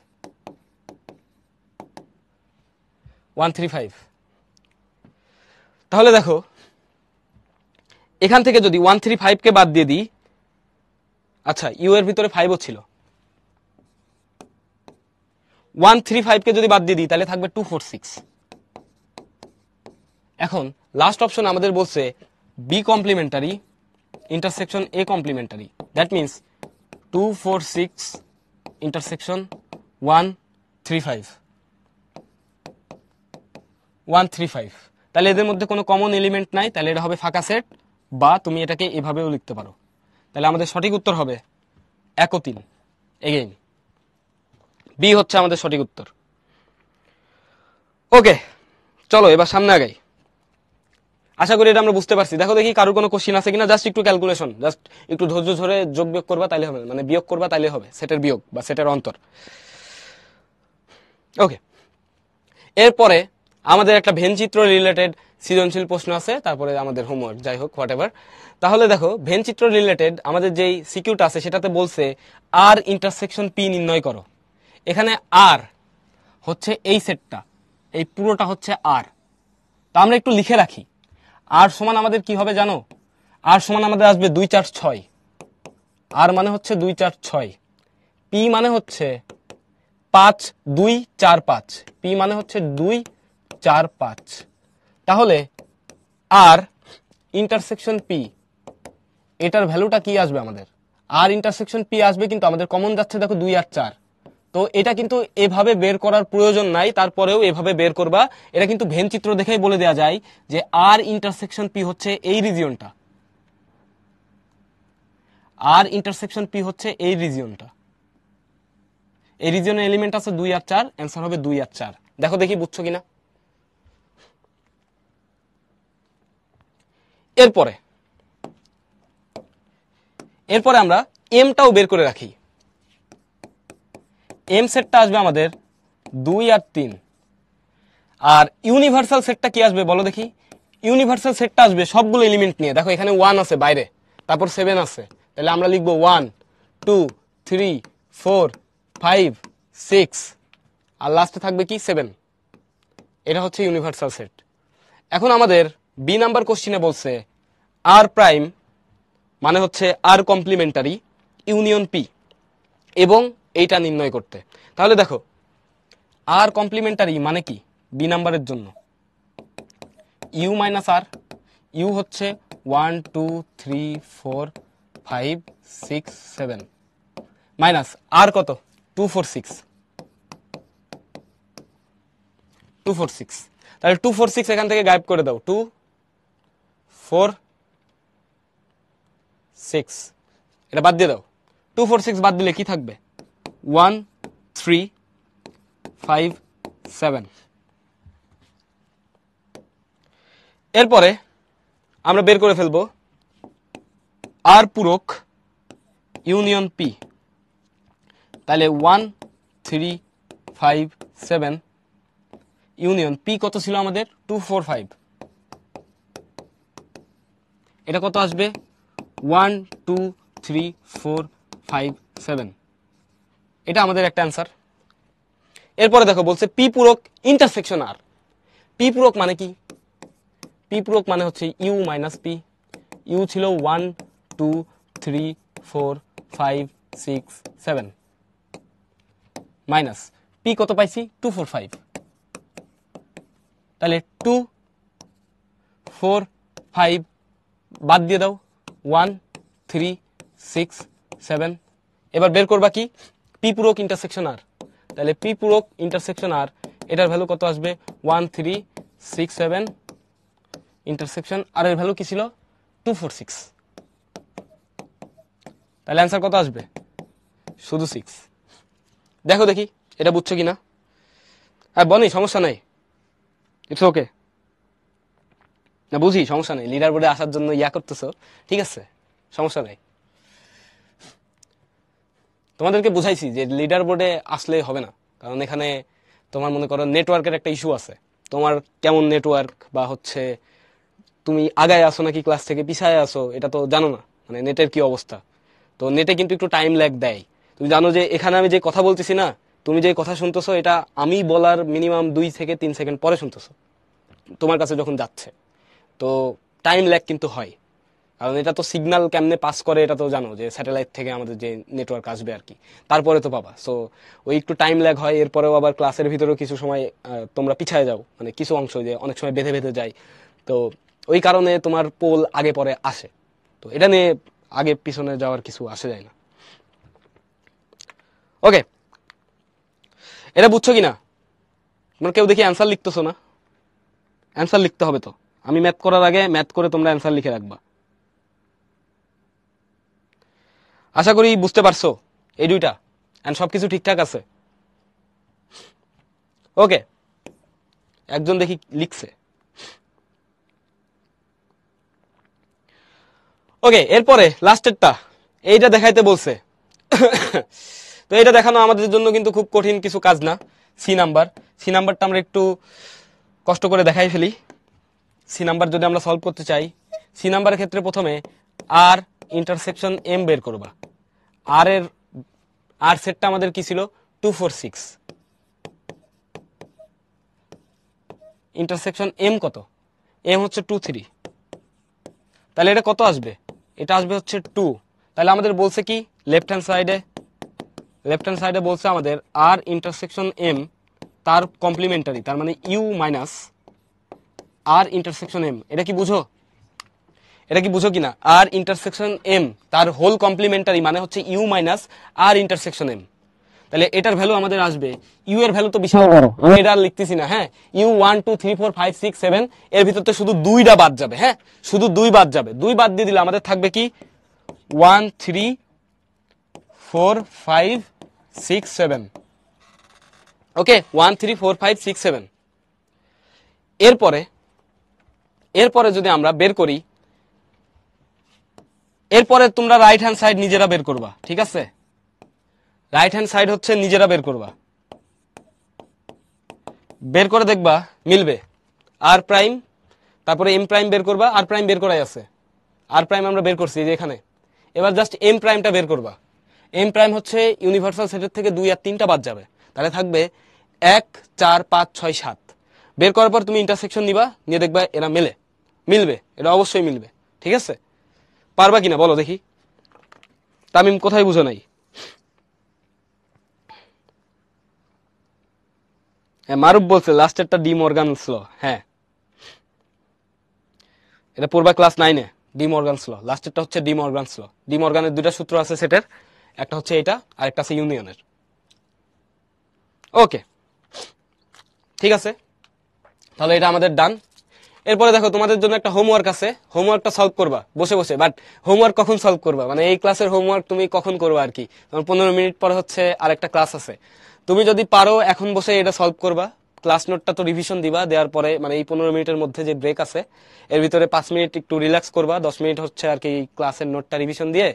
1 3 5। তাহলে দেখো এখান থেকে যদি 1 3 5 কে বাদ দিয়ে দিই, আচ্ছা ইউ এর ভিতরে 5 ও ছিল, 1 3 5 কে যদি বাদ দিয়ে দিই তাহলে থাকবে 2 4 6। এখন লাস্ট অপশন আমাদের বলছে B complementary intersection A complementary, that means 2 4 6 intersection 1 3 5 1 3 5। তাহলে এদের মধ্যে কোনো কমন এলিমেন্ট নাই, তাহলে এটা হবে ফাঁকা সেট, বা তুমি এটাকে এভাবেও লিখতে পারো। তাহলে আমাদের সঠিক উত্তর হবে 1 ও 3। এগেইন বি হচ্ছে আমাদের সঠিক উত্তর। ওকে, চলো এবার সামনে আগাই। আশা করি এটা আমরা বুঝতে পারছি। দেখো দেখি কারোর কোনো কোশ্চিন আছে কিনা, জাস্ট একটু ক্যালকুলেশন, জাস্ট একটু ধৈর্য ধরে যোগ বিয়োগ করবা তাইলে হবে, মানে বিয়োগ করবা তাইলে হবে, সেটের বিয়োগ বা সেটের অন্তর। ওকে, এরপরে আমাদের একটা ভেনচিত্র রিলেটেড সৃজনশীল প্রশ্ন আছে, তারপরে আমাদের হোমওয়ার্ক, যাই হোক হোয়াট এভার। তাহলে দেখো ভেনচিত্র রিলেটেড আমাদের যেই সিকিউটা আছে সেটাতে বলছে আর ইন্টারসেকশন পি নির্ণয় করো। এখানে আর হচ্ছে এই সেটটা, এই পুরোটা হচ্ছে আর, তা আমরা একটু লিখে রাখি। আর সমান আমাদের কি হবে জানো, আর সমান আমাদের আসবে 2 4 6, আর মানে হচ্ছে 2 4 6, পি মানে হচ্ছে 5 2 4 5, পি মানে হচ্ছে 2 4 5। তাহলে আর ইন্টারসেকশন পি, এটার ভ্যালুটা কি আসবে আমাদের, আর ইন্টারসেকশন পি আসবে, কিন্তু আমাদের কমন যাচ্ছে দেখো 2 আর 4, তো এটা কিন্তু এভাবে বের করার প্রয়োজন নাই, তারপরেও এভাবে বের করবা। এটা কিন্তু ভেনচিত্র দেখেই বলে দেওয়া যায় যে আর ইন্টারসেকশন পি হচ্ছে এই রিজিয়নটা, আর ইন্টারসেকশন পি হচ্ছে এই রিজিয়নটা, এই রিজিয়নের এলিমেন্ট আছে 2 আর 4, অ্যান্সার হবে 2 আর 4। দেখো দেখি বুঝছো কিনা। এরপরে আমরা এমটাও বের করে রাখি। এম সেটটা আসবে আমাদের 2 আর 3, আর ইউনিভার্সাল সেটটা কি আসবে বলো দেখি। ইউনিভার্সাল সেটটা আসবে সবগুলো এলিমেন্ট নিয়ে, দেখো এখানে 1 আছে বাইরে, তারপর 7 আছে, তাহলে আমরা লিখবো 1 2 3 4 5 6, আর লাস্টে থাকবে কি 7। এটা হচ্ছে ইউনিভার্সাল সেট। এখন আমাদের বি নাম্বার কোশ্চিনে বলছে আর প্রাইম মানে হচ্ছে আর কমপ্লিমেন্টারি ইউনিয়ন পি, এবং এইটা নির্ণয় করতে। তাহলে দেখো আর কমপ্লিমেন্টারি মানে কি, বি নাম্বারের জন্য ইউ মাইনাস আর, ইউ হচ্ছে 1 2 3 4 5 6 7 মাইনাস আর কত 246 246, তাহলে 246 এখান থেকে গায়েব করে দাও, 2 4 6 এটা বাদ দিয়ে দাও, 246 বাদ দিলে কি থাকবে 1 3 5 7। এরপরে আমরা বের করে ফেলবো আর পূরক ইউনিয়ন পি, তাহলে 1 3 5 7 ইউনিয়ন পি কত ছিল আমাদের 2 4 5, এটা কত আসবে 1 2 3 4 5 7, এটা আমাদের একটা অ্যান্সার। এরপরে দেখো বলছে পি পূরক ইন্টারসেকশন আর, পি পূরক মানে কি, পি পূরক মানে হচ্ছে ইউ মাইনাস পি, ইউ ছিল 1 2 3 4 5 6 7 মাইনাস পি কত পাইছি 2 4 5, তাহলে 2 4 5 বাদ দিয়ে দাও 1 3 6 7, এবার বের করবা কি পি পূরক ইন্টারসেকশন আর, তাহলে পি পূরক ইন্টারসেকশন আর এটার ভ্যালু কত আসবে 1 3 6 7 ইন্টারসেকশন আর এর ভ্যালু কি ছিল 246, তাহলে অ্যান্সার কত আসবে শুধু 6। দেখো দেখি এটা বুঝছো কিনা, হ্যাঁ বনি সমস্যা নাই, ইটস ওকে, না বুঝি সমস্যা নেই, লিডার বোর্ডে আসার জন্য ইয়া করতেছো ঠিক আছে সমস্যা নাই, তোমাদেরকে বুঝাইছি যে লিডার বোর্ডে আসলে হবে না, কারণ এখানে তোমার মনে করো নেটওয়ার্কের একটা ইস্যু আছে, তোমার কেমন নেটওয়ার্ক বা হচ্ছে তুমি আগায় আসো নাকি ক্লাস থেকে পিছায় আসো এটা তো জানো না, মানে নেটের কি অবস্থা, তো নেটে কিন্তু একটু টাইম ল্যাগ দেয়, তুমি জানো যে এখানে আমি যে কথা বলতেছি না, তুমি যে কথা শুনতেছো এটা আমি বলার মিনিমাম 2 থেকে 3 সেকেন্ড পরে শুনতেছো তোমার কাছে যখন যাচ্ছে, তো টাইম ল্যাগ কিন্তু হয়, কারণ এটা তো সিগন্যাল কেমনে পাস করে এটা তো জানো যে স্যাটেলাইট থেকে আমাদের যে নেটওয়ার্ক আসবে আর কি, তারপরে তো পাবা, সো ওই একটু টাইম ল্যাগ হয়, এরপরেও আবার ক্লাসের ভিতরেও কিছু সময় তোমরা পিছায় যাও, মানে কিছু অংশ যে অনেক সময় বেঁধে বেঁধে যায়, তো ওই কারণে তোমার পোল আগে পরে আসে, তো এটা নিয়ে আগে পিছনে যাওয়ার কিছু আসে যায় না। ওকে, এটা বুঝছো কিনা, তোমরা কেউ দেখি অ্যান্সার লিখতেছো না, অ্যান্সার লিখতে হবে তো, আমি ম্যাথ করার আগে ম্যাথ করে তোমরা অ্যান্সার লিখে রাখবা, আশা করি বুঝতে পারছো এই দুইটা, এন্ড সবকিছু ঠিকঠাক আছে। ওকে, একজন দেখি লিখছে। ওকে, এরপরে লাস্টেরটা এইটা দেখাইতে বলছে তো এটা দেখানো আমাদের জন্য কিন্তু খুব কঠিন কিছু কাজ না, সি নাম্বার, সি নাম্বারটা আমরা একটু কষ্ট করে দেখাই ফেলি। সি নাম্বার যদি আমরা সলভ করতে চাই, সি নাম্বারের ক্ষেত্রে প্রথমে আর ইন্টারসেকশন এম বের করবা, আর এর আর সেটটা আমাদের কি ছিল 246, ইন্টারসেকশন এম কত, এম হচ্ছে 2 3, তাহলে এটা কত আসবে, এটা আসবে হচ্ছে 2, তাহলে আমাদের বলছে কি লেফট হ্যান্ড সাইডে বলছে আমাদের আর ইন্টারসেকশন এম তার কমপ্লিমেন্টারি, তার মানে U minus R intersection M, এটা কি বুঝো, এটা কি বুঝো কিনা, আর ইন্টারসেকশন এম তার হোল কমপ্লিমেন্টারি মানে হচ্ছে U minus R intersection M, তাহলে এটার ভ্যালু আমাদের আসবে, ইউ এর ভ্যালু তো বিশাল বড়, আমি এটা আর লিখতেছি না, হ্যাঁ ইউ 1 2 3 4 5 6 7 এর ভিতর থেকে শুধু 2টা বাদ যাবে, হ্যাঁ শুধু 2 বাদ যাবে, 2 বাদ দিয়ে দিলে আমাদের থাকবে কি 1 3 4 5 6 7, ওকে 1 3 4 5 6 7। এরপরে যদি আমরা বের করি, এরপরে তোমরা রাইট হ্যান্ড সাইড নিজেরা বের করবা, ঠিক আছে, রাইট হ্যান্ড সাইড হচ্ছে নিজেরা বের করবা, বের করে দেখবা মিলবে, আর প্রাইম তারপরে এম প্রাইম বের করবা, আর প্রাইম বের করাই আছে, আর প্রাইম আমরা বের করছি যে এখানে, এবার জাস্ট এম প্রাইমটা বের করবা, এম প্রাইম হচ্ছে ইউনিভার্সাল সেটের থেকে 2 আর 3টা বাদ যাবে, তাহলে থাকবে 1 4 5 6 7, বের করার পর তুমি ইন্টারসেকশন নিবা, নিয়ে দেখবা এরা মিলবে, এটা অবশ্যই মিলবে, ঠিক আছে, পারবা কিনা বলো দেখি, তামিম কোথায় বুঝো নাই, হ্যাঁ মারুফ বলছে লাস্টেরটা ডি মর্গান ল, হ্যাঁ এটা পড়বা ক্লাস 9-এ, ডি মর্গানস ল। লাস্টেরটা হচ্ছে ডি মর্গানস ল। ডি মর্গানের দুইটা সূত্র আছে সেটের, একটা হচ্ছে এটা আর একটা আছে ইউনিয়নের। ওকে, ঠিক আছে, তাহলে এটা আমাদের ডান। এরপরে দেখো তোমাদের জন্য একটা হোমওয়ার্ক আছে, হোমওয়ার্কটা সলভ করবা বসে বসে। বাট হোমওয়ার্ক কখন সলভ করবা, মানে এই ক্লাসের হোমওয়ার্ক তুমি কখন করবা আর কি, কারণ 15 মিনিট পরে হচ্ছে আরেকটা ক্লাস আছে। তুমি যদি পারো এখন বসে এটা সলভ করবা। ক্লাস নোটটা তো রিভিশন দিবা, দেওয়ার পরে মানে এই 15 মিনিটের মধ্যে যে ব্রেক আছে এর ভিতরে 5 মিনিট একটু রিল্যাক্স করবা, 10 মিনিট হচ্ছে আর কি ক্লাসের নোটটা রিভিশন দিয়ে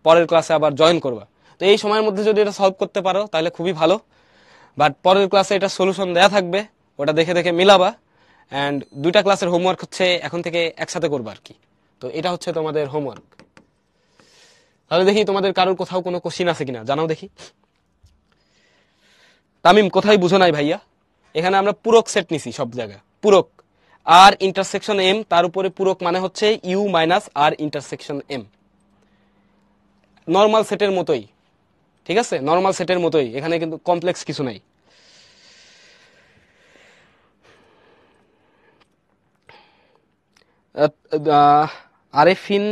পরের ক্লাসে আবার জয়েন করবা। তো এই সময়ের মধ্যে যদি এটা সলভ করতে পারো তাহলে খুবই ভালো। বাট পরের ক্লাসে এটা সলিউশন দেয়া থাকবে, ওটা দেখে দেখে মিলাবা। অ্যান্ড দুইটা ক্লাসের হোমওয়ার্ক হচ্ছে এখন থেকে একসাথে করবা আর কি। তো এটা হচ্ছে তোমাদের হোমওয়ার্ক। তাহলে দেখি তোমাদের কারোর কোথাও কোনো কোশ্চিন আছে কিনা, জানাও দেখি। তামিম, কোথায় বুঝো নাই ভাইয়া? এখানে আমরা পূরক সেট নিছি সব জায়গায়, পূরক। আর ইন্টারসেকশন এম, তার উপরে পূরক মানে হচ্ছে U minus R intersection M. Normal সেটের মতোই, ঠিক আছে, নর্মাল সেটের মতোই, এখানে কিন্তু কমপ্লেক্স কিছু নাই। আরেফিন,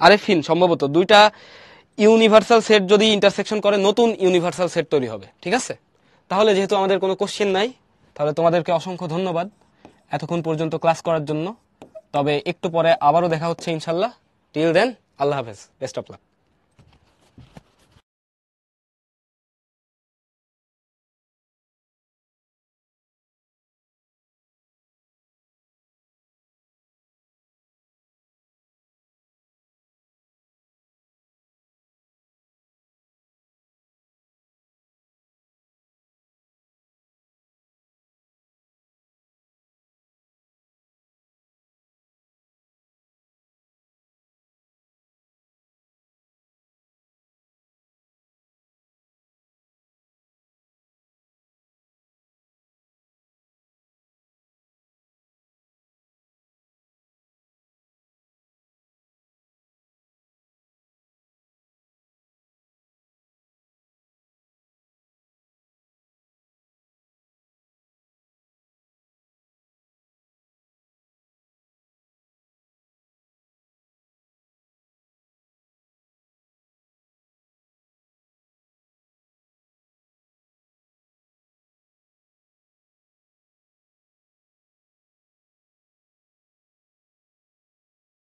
আরেফিন সম্ভবত দুইটা ইউনিভার্সাল সেট যদি ইন্টারসেকশন করে নতুন ইউনিভার্সাল সেট তৈরি হবে, ঠিক আছে। তাহলে যেহেতু আমাদের কোনো কোশ্চেন নাই, তাহলে তোমাদেরকে অসংখ্য ধন্যবাদ এতক্ষণ পর্যন্ত ক্লাস করার জন্য। তবে একটু পরে আবারও দেখা হচ্ছে ইনশাল্লাহ। টিল দেন, আল্লাহ হাফেজ, বেস্ট অফ লাক।